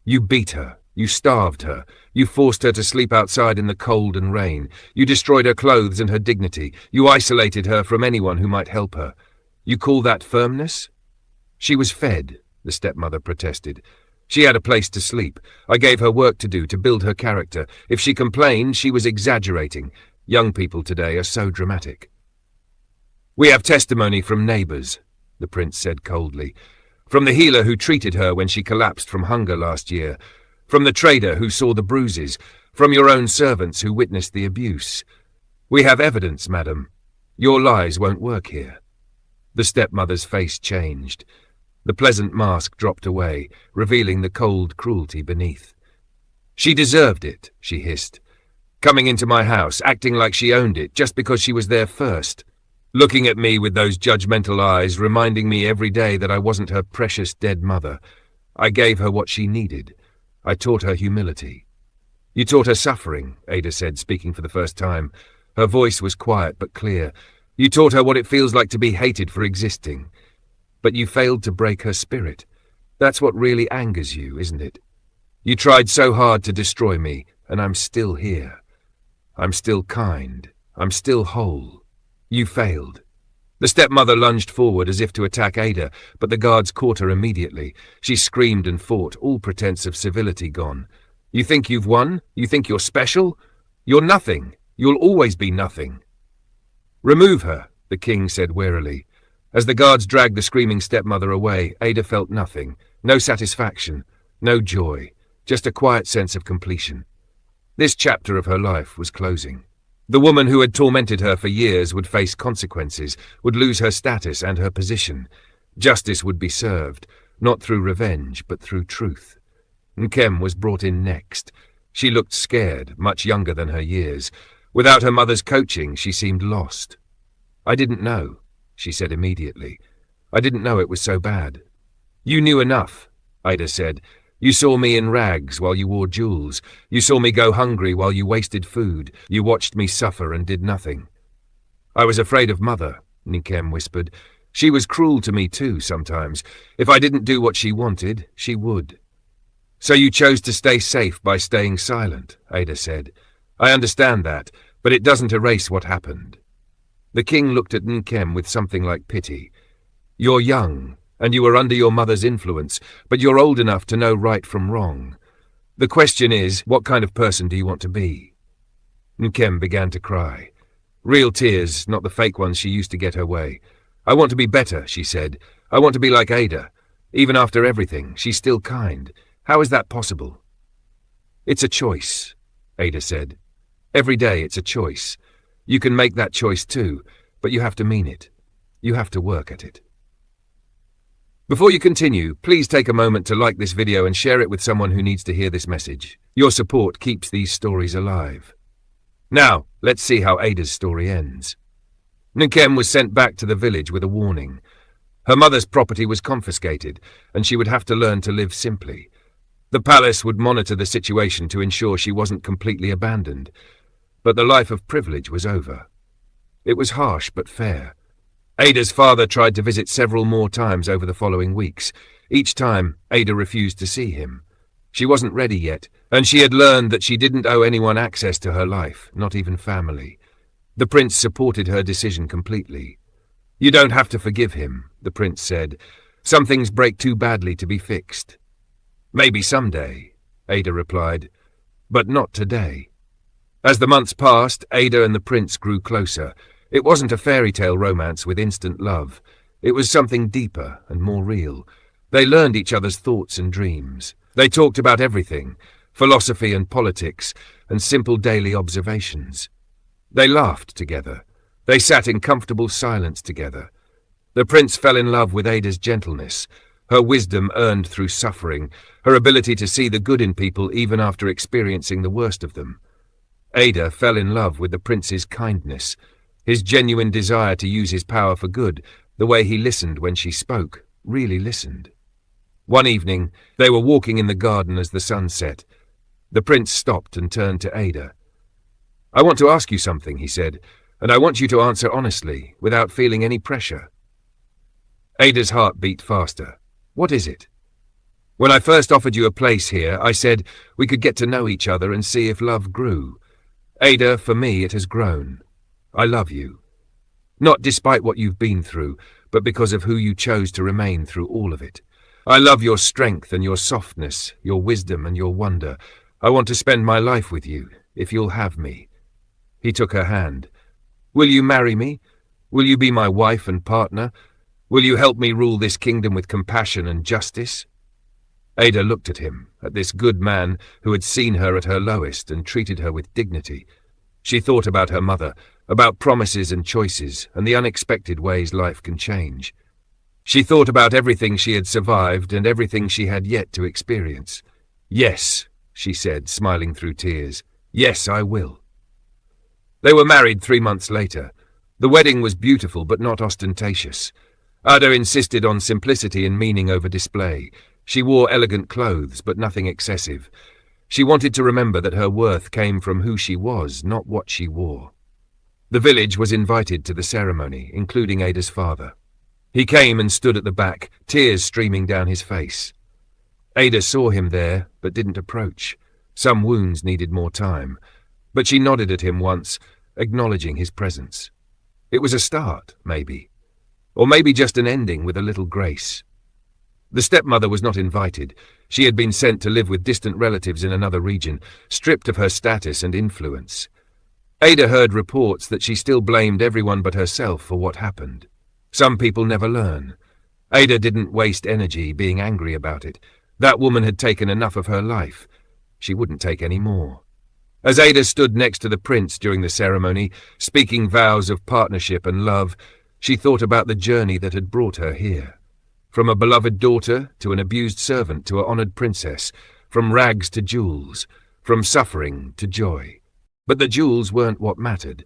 "You beat her. You starved her. You forced her to sleep outside in the cold and rain. You destroyed her clothes and her dignity. You isolated her from anyone who might help her. You call that firmness?" "She was fed," the stepmother protested. She had a place to sleep. I gave her work to do to build her character. If she complained, she was exaggerating. Young people today are so dramatic. We have testimony from neighbours, the prince said coldly. From the healer who treated her when she collapsed from hunger last year. From the trader who saw the bruises. From your own servants who witnessed the abuse. We have evidence, madam. Your lies won't work here. The stepmother's face changed. The pleasant mask dropped away, revealing the cold cruelty beneath. She deserved it, she hissed. Coming into my house, acting like she owned it, just because she was there first. Looking at me with those judgmental eyes, reminding me every day that I wasn't her precious dead mother. I gave her what she needed. I taught her humility. You taught her suffering, Ada said, speaking for the first time. Her voice was quiet but clear. You taught her what it feels like to be hated for existing. But you failed to break her spirit. That's what really angers you, isn't it? You tried so hard to destroy me, and I'm still here. I'm still kind. I'm still whole. You failed. The stepmother lunged forward as if to attack Ada, but the guards caught her immediately. She screamed and fought, all pretense of civility gone. You think you've won? You think you're special? You're nothing. You'll always be nothing. Remove her, the king said wearily. As the guards dragged the screaming stepmother away, Ada felt nothing. No satisfaction, no joy, just a quiet sense of completion. This chapter of her life was closing. The woman who had tormented her for years would face consequences, would lose her status and her position. Justice would be served, not through revenge, but through truth. Nkem was brought in next. She looked scared, much younger than her years. Without her mother's coaching, she seemed lost. I didn't know, she said immediately. I didn't know it was so bad. You knew enough, Ada said. You saw me in rags while you wore jewels. You saw me go hungry while you wasted food. You watched me suffer and did nothing. I was afraid of Mother, Nkem whispered. She was cruel to me too sometimes. If I didn't do what she wanted, she would. So you chose to stay safe by staying silent, Ada said. I understand that, but it doesn't erase what happened. The king looked at Nkem with something like pity. You're young, and you were under your mother's influence, but you're old enough to know right from wrong. The question is, what kind of person do you want to be? Nkem began to cry. Real tears, not the fake ones she used to get her way. I want to be better, she said. I want to be like Ada. Even after everything, she's still kind. How is that possible? It's a choice, Ada said. Every day it's a choice. You can make that choice too, but you have to mean it. You have to work at it. Before you continue, please take a moment to like this video and share it with someone who needs to hear this message. Your support keeps these stories alive. Now, let's see how Ada's story ends. Nkem was sent back to the village with a warning. Her mother's property was confiscated, and she would have to learn to live simply. The palace would monitor the situation to ensure she wasn't completely abandoned. But the life of privilege was over. It was harsh but fair. Ada's father tried to visit several more times over the following weeks. Each time, Ada refused to see him. She wasn't ready yet, and she had learned that she didn't owe anyone access to her life, not even family. The prince supported her decision completely. You don't have to forgive him, the prince said. Some things break too badly to be fixed. Maybe someday, Ada replied, but not today. As the months passed, Ada and the prince grew closer. It wasn't a fairy tale romance with instant love. It was something deeper and more real. They learned each other's thoughts and dreams. They talked about everything, philosophy and politics, and simple daily observations. They laughed together. They sat in comfortable silence together. The prince fell in love with Ada's gentleness, her wisdom earned through suffering, her ability to see the good in people even after experiencing the worst of them. Ada fell in love with the prince's kindness, his genuine desire to use his power for good, the way he listened when she spoke, really listened. One evening, they were walking in the garden as the sun set. The prince stopped and turned to Ada. I want to ask you something, he said, and I want you to answer honestly, without feeling any pressure. Ada's heart beat faster. What is it? When I first offered you a place here, I said we could get to know each other and see if love grew. Ada, for me, it has grown. I love you. Not despite what you've been through, but because of who you chose to remain through all of it. I love your strength and your softness, your wisdom and your wonder. I want to spend my life with you, if you'll have me." He took her hand. "Will you marry me? Will you be my wife and partner? Will you help me rule this kingdom with compassion and justice?" Ada looked at him, at this good man who had seen her at her lowest and treated her with dignity. She thought about her mother, about promises and choices, and the unexpected ways life can change. She thought about everything she had survived and everything she had yet to experience. "Yes," she said, smiling through tears. "Yes, I will." They were married 3 months later. The wedding was beautiful but not ostentatious. Ada insisted on simplicity and meaning over display. She wore elegant clothes, but nothing excessive. She wanted to remember that her worth came from who she was, not what she wore. The village was invited to the ceremony, including Ada's father. He came and stood at the back, tears streaming down his face. Ada saw him there, but didn't approach. Some wounds needed more time, but she nodded at him once, acknowledging his presence. It was a start, maybe. Or maybe just an ending with a little grace. The stepmother was not invited. She had been sent to live with distant relatives in another region, stripped of her status and influence. Ada heard reports that she still blamed everyone but herself for what happened. Some people never learn. Ada didn't waste energy being angry about it. That woman had taken enough of her life. She wouldn't take any more. As Ada stood next to the prince during the ceremony, speaking vows of partnership and love, she thought about the journey that had brought her here. From a beloved daughter to an abused servant to an honored princess, from rags to jewels, from suffering to joy. But the jewels weren't what mattered.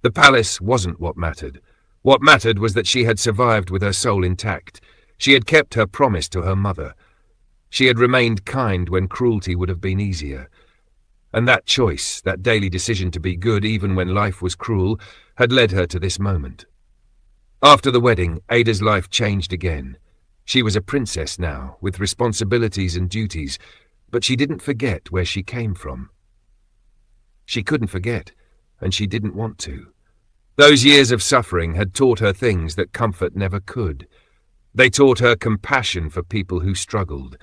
The palace wasn't what mattered. What mattered was that she had survived with her soul intact. She had kept her promise to her mother. She had remained kind when cruelty would have been easier. And that choice, that daily decision to be good even when life was cruel, had led her to this moment. After the wedding, Ada's life changed again. She was a princess now, with responsibilities and duties, but she didn't forget where she came from. She couldn't forget, and she didn't want to. Those years of suffering had taught her things that comfort never could. They taught her compassion for people who struggled.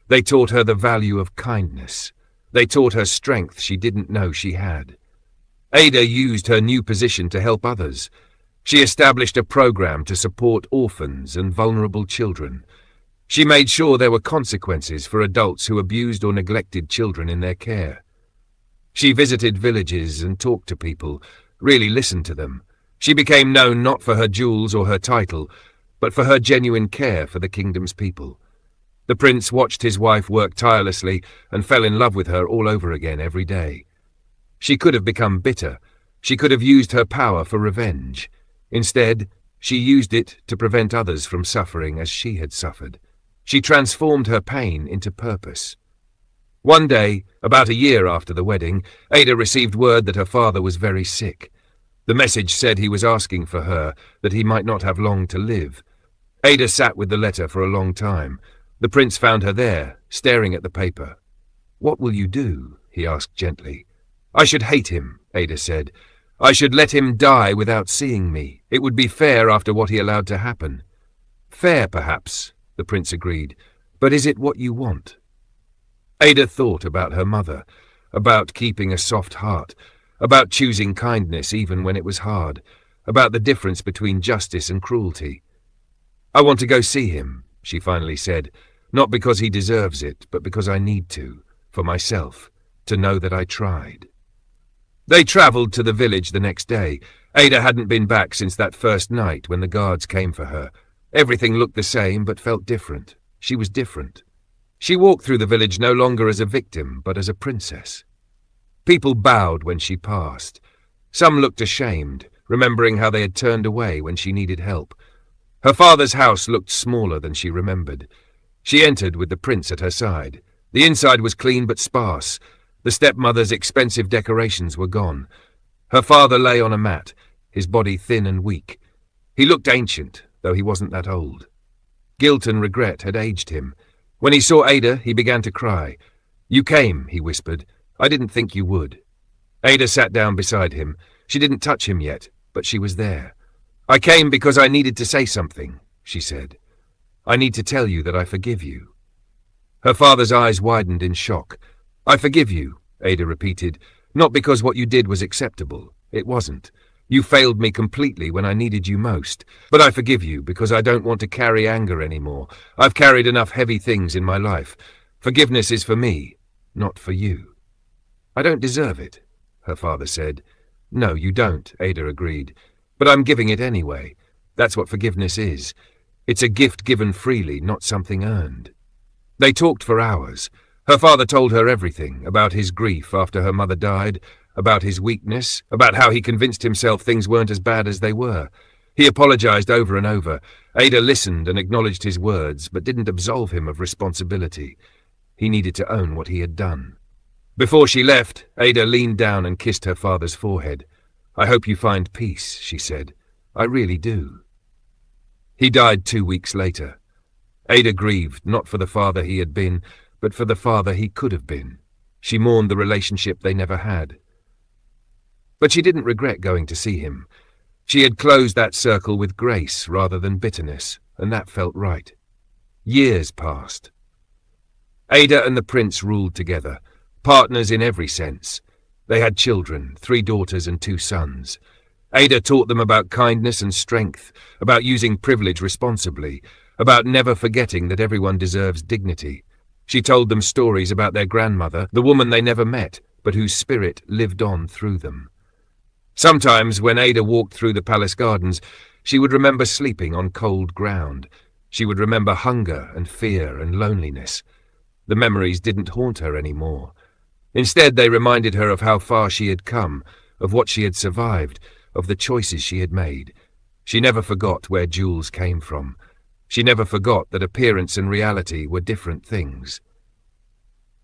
They taught her the value of kindness. They taught her strength she didn't know she had. Ada used her new position to help others. She established a program to support orphans and vulnerable children. She made sure there were consequences for adults who abused or neglected children in their care. She visited villages and talked to people, really listened to them. She became known not for her jewels or her title, but for her genuine care for the kingdom's people. The prince watched his wife work tirelessly and fell in love with her all over again every day. She could have become bitter. She could have used her power for revenge. Instead, she used it to prevent others from suffering as she had suffered. She transformed her pain into purpose. One day, about a year after the wedding, Ada received word that her father was very sick. The message said he was asking for her, that he might not have long to live. Ada sat with the letter for a long time. The prince found her there, staring at the paper. "What will you do?" he asked gently. "I should hate him," Ada said. "I should let him die without seeing me. It would be fair after what he allowed to happen." "Fair, perhaps," the prince agreed. "But is it what you want?" Ada thought about her mother, about keeping a soft heart, about choosing kindness even when it was hard, about the difference between justice and cruelty. "I want to go see him," she finally said, "not because he deserves it, but because I need to, for myself, to know that I tried." They travelled to the village the next day. Ada hadn't been back since that first night when the guards came for her. Everything looked the same but felt different. She was different. She walked through the village no longer as a victim, but as a princess. People bowed when she passed. Some looked ashamed, remembering how they had turned away when she needed help. Her father's house looked smaller than she remembered. She entered with the prince at her side. The inside was clean but sparse. The stepmother's expensive decorations were gone. Her father lay on a mat, his body thin and weak. He looked ancient, though he wasn't that old. Guilt and regret had aged him. When he saw Ada, he began to cry. "You came," he whispered. "I didn't think you would." Ada sat down beside him. She didn't touch him yet, but she was there. "I came because I needed to say something," she said. I need to tell you that I forgive you." Her father's eyes widened in shock. "I forgive you," Ada repeated, "not because what you did was acceptable. It wasn't. You failed me completely when I needed you most. But I forgive you because I don't want to carry anger anymore. I've carried enough heavy things in my life. Forgiveness is for me, not for you." "I don't deserve it," her father said. "No, you don't," Ada agreed. "But I'm giving it anyway. That's what forgiveness is. It's a gift given freely, not something earned." They talked for hours. Her father told her everything, about his grief after her mother died, about his weakness, about how he convinced himself things weren't as bad as they were. He apologized over and over. Ada listened and acknowledged his words, but didn't absolve him of responsibility. He needed to own what he had done. Before she left, Ada leaned down and kissed her father's forehead. "I hope you find peace," she said. "I really do." He died 2 weeks later. Ada grieved, not for the father he had been, but for the father he could have been. She mourned the relationship they never had. But she didn't regret going to see him. She had closed that circle with grace rather than bitterness, and that felt right. Years passed. Ada and the prince ruled together, partners in every sense. They had children, 3 daughters and 2 sons. Ada taught them about kindness and strength, about using privilege responsibly, about never forgetting that everyone deserves dignity. She told them stories about their grandmother, the woman they never met, but whose spirit lived on through them. Sometimes, when Ada walked through the palace gardens, she would remember sleeping on cold ground. She would remember hunger and fear and loneliness. The memories didn't haunt her anymore. Instead, they reminded her of how far she had come, of what she had survived, of the choices she had made. She never forgot where Jules came from. She never forgot that appearance and reality were different things.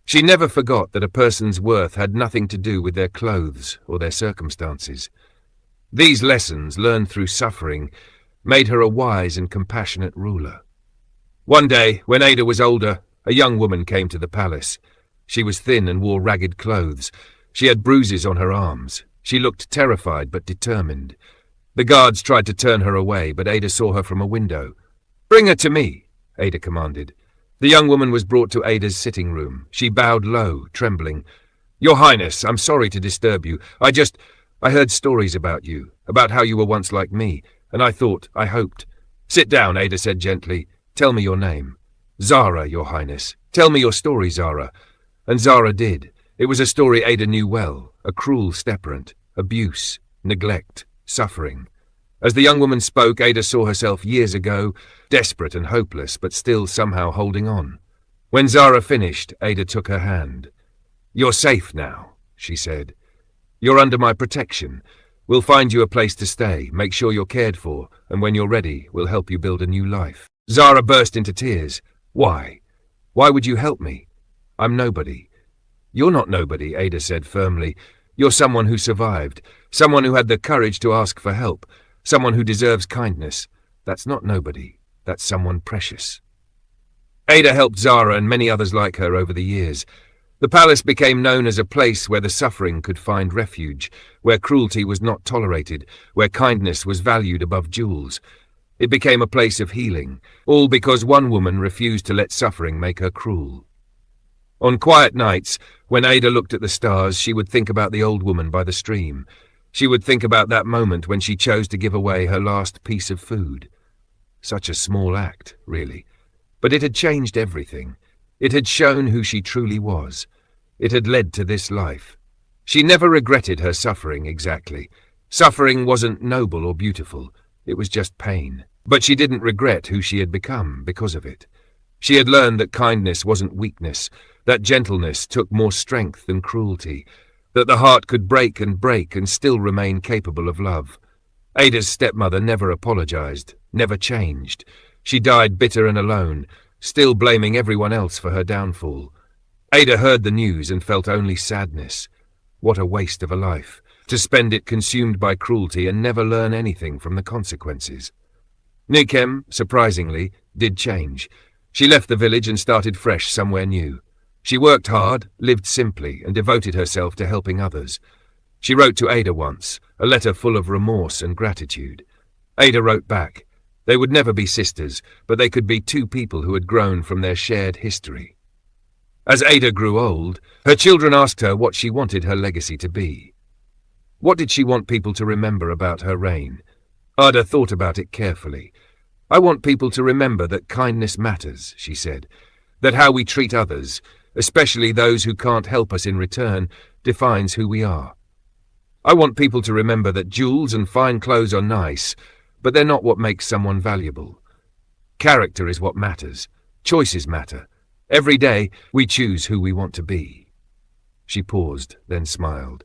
She never forgot that a person's worth had nothing to do with their clothes or their circumstances. These lessons, learned through suffering, made her a wise and compassionate ruler. One day, when Ada was older, a young woman came to the palace. She was thin and wore ragged clothes. She had bruises on her arms. She looked terrified but determined. The guards tried to turn her away, but Ada saw her from a window. "Bring her to me," Ada commanded. The young woman was brought to Ada's sitting room. She bowed low, trembling. "Your Highness, I'm sorry to disturb you. I heard stories about you, about how you were once like me, and I hoped." "Sit down," Ada said gently. "Tell me your name." "Zara, Your Highness. Tell me your story, Zara." And Zara did. It was a story Ada knew well, a cruel step-parent, abuse, neglect, suffering. As the young woman spoke, Ada saw herself years ago, desperate and hopeless, but still somehow holding on. When Zara finished, Ada took her hand. "You're safe now," she said. "You're under my protection. We'll find you a place to stay, make sure you're cared for, and when you're ready, we'll help you build a new life." Zara burst into tears. "Why? Why would you help me? I'm nobody." "You're not nobody," Ada said firmly. "You're someone who survived, someone who had the courage to ask for help, someone who deserves kindness. That's not nobody. That's someone precious." Ada helped Zara and many others like her over the years. The palace became known as a place where the suffering could find refuge, where cruelty was not tolerated, where kindness was valued above jewels. It became a place of healing, all because one woman refused to let suffering make her cruel. On quiet nights, when Ada looked at the stars, she would think about the old woman by the stream. She would think about that moment when she chose to give away her last piece of food. Such a small act, really. But it had changed everything. It had shown who she truly was. It had led to this life. She never regretted her suffering exactly. Suffering wasn't noble or beautiful. It was just pain. But she didn't regret who she had become because of it. She had learned that kindness wasn't weakness, that gentleness took more strength than cruelty, that the heart could break and still remain capable of love. Ada's stepmother never apologized, never changed. She died bitter and alone, still blaming everyone else for her downfall. Ada heard the news and felt only sadness. What a waste of a life, to spend it consumed by cruelty and never learn anything from the consequences. Nikem, surprisingly, did change. She left the village and started fresh somewhere new. She worked hard, lived simply, and devoted herself to helping others. She wrote to Ada once, a letter full of remorse and gratitude. Ada wrote back, They would never be sisters, but they could be two people who had grown from their shared history. As Ada grew old, her children asked her what she wanted her legacy to be. What did she want people to remember about her reign? Ada thought about it carefully. "I want people to remember that kindness matters," she said, "that how we treat others, especially those who can't help us in return, defines who we are. I want people to remember that jewels and fine clothes are nice, but they're not what makes someone valuable. Character is what matters. Choices matter. Every day, we choose who we want to be." She paused, then smiled.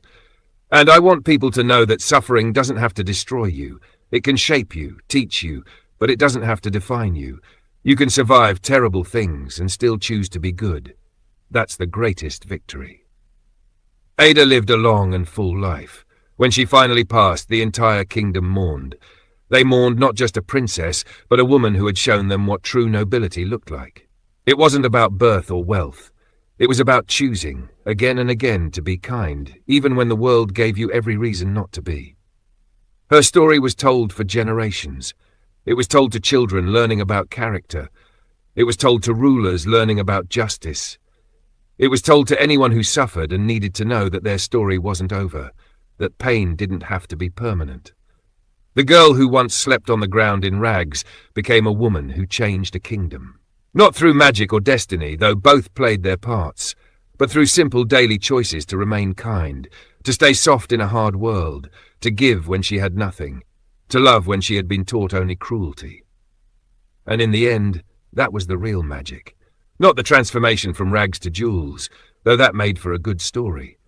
"And I want people to know that suffering doesn't have to destroy you. It can shape you, teach you, but it doesn't have to define you. You can survive terrible things and still choose to be good. That's the greatest victory." Ada lived a long and full life. When she finally passed, the entire kingdom mourned. They mourned not just a princess, but a woman who had shown them what true nobility looked like. It wasn't about birth or wealth. It was about choosing, again and again, to be kind, even when the world gave you every reason not to be. Her story was told for generations. It was told to children learning about character. It was told to rulers learning about justice. It was told to anyone who suffered and needed to know that their story wasn't over, that pain didn't have to be permanent. The girl who once slept on the ground in rags became a woman who changed a kingdom. Not through magic or destiny, though both played their parts, but through simple daily choices to remain kind, to stay soft in a hard world, to give when she had nothing, to love when she had been taught only cruelty. And in the end, that was the real magic. Not the transformation from rags to jewels, though that made for a good story.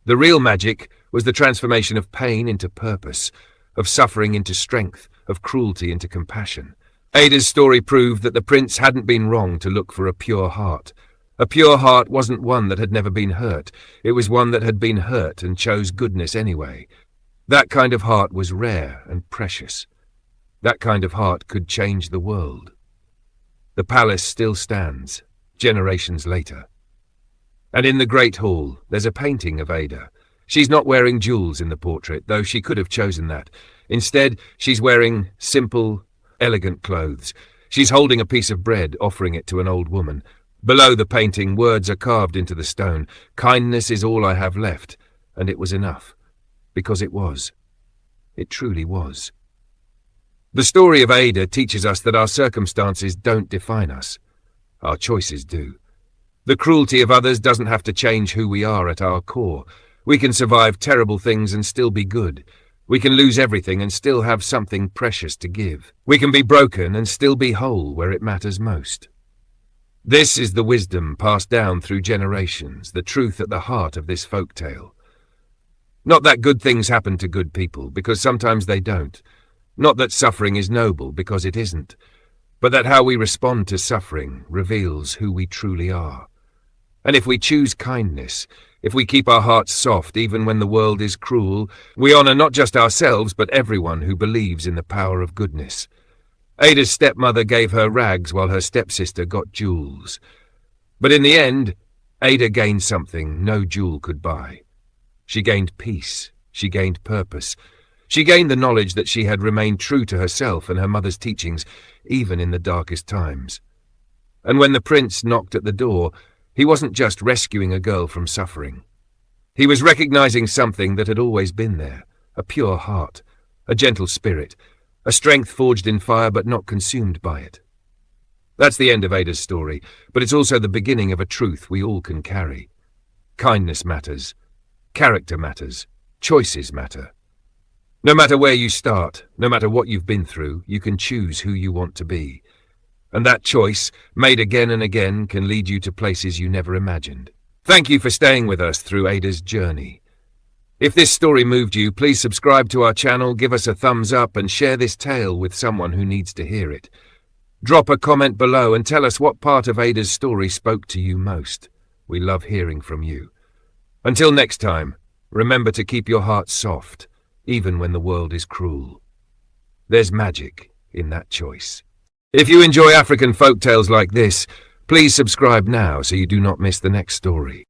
The real magic was the transformation of pain into purpose, of suffering into strength, of cruelty into compassion. Ada's story proved that the prince hadn't been wrong to look for a pure heart. A pure heart wasn't one that had never been hurt. It was one that had been hurt and chose goodness anyway. That kind of heart was rare and precious. That kind of heart could change the world. The palace still stands, generations later. And in the Great Hall, there's a painting of Ada. She's not wearing jewels in the portrait, though she could have chosen that. Instead, she's wearing simple, elegant clothes. She's holding a piece of bread, offering it to an old woman. Below the painting, words are carved into the stone. "Kindness is all I have left," and it was enough. Because it was. It truly was. The story of Ada teaches us that our circumstances don't define us. Our choices do. The cruelty of others doesn't have to change who we are at our core. We can survive terrible things and still be good. We can lose everything and still have something precious to give. We can be broken and still be whole where it matters most. This is the wisdom passed down through generations, the truth at the heart of this folk tale. Not that good things happen to good people, because sometimes they don't. Not that suffering is noble, because it isn't. But that how we respond to suffering reveals who we truly are. And if we choose kindness, if we keep our hearts soft even when the world is cruel, we honor not just ourselves but everyone who believes in the power of goodness. Ada's stepmother gave her rags while her stepsister got jewels. But in the end, Ada gained something no jewel could buy. She gained peace. She gained purpose. She gained the knowledge that she had remained true to herself and her mother's teachings, even in the darkest times. And when the prince knocked at the door, he wasn't just rescuing a girl from suffering. He was recognizing something that had always been there, a pure heart, a gentle spirit, a strength forged in fire but not consumed by it. That's the end of Ada's story, but it's also the beginning of a truth we all can carry. Kindness matters. Character matters. Choices matter. No matter where you start, no matter what you've been through, you can choose who you want to be. And that choice, made again and again, can lead you to places you never imagined. Thank you for staying with us through Ada's journey. If this story moved you, please subscribe to our channel, give us a thumbs up, and share this tale with someone who needs to hear it. Drop a comment below and tell us what part of Ada's story spoke to you most. We love hearing from you. Until next time, remember to keep your heart soft, even when the world is cruel. There's magic in that choice. If you enjoy African folktales like this, please subscribe now so you do not miss the next story.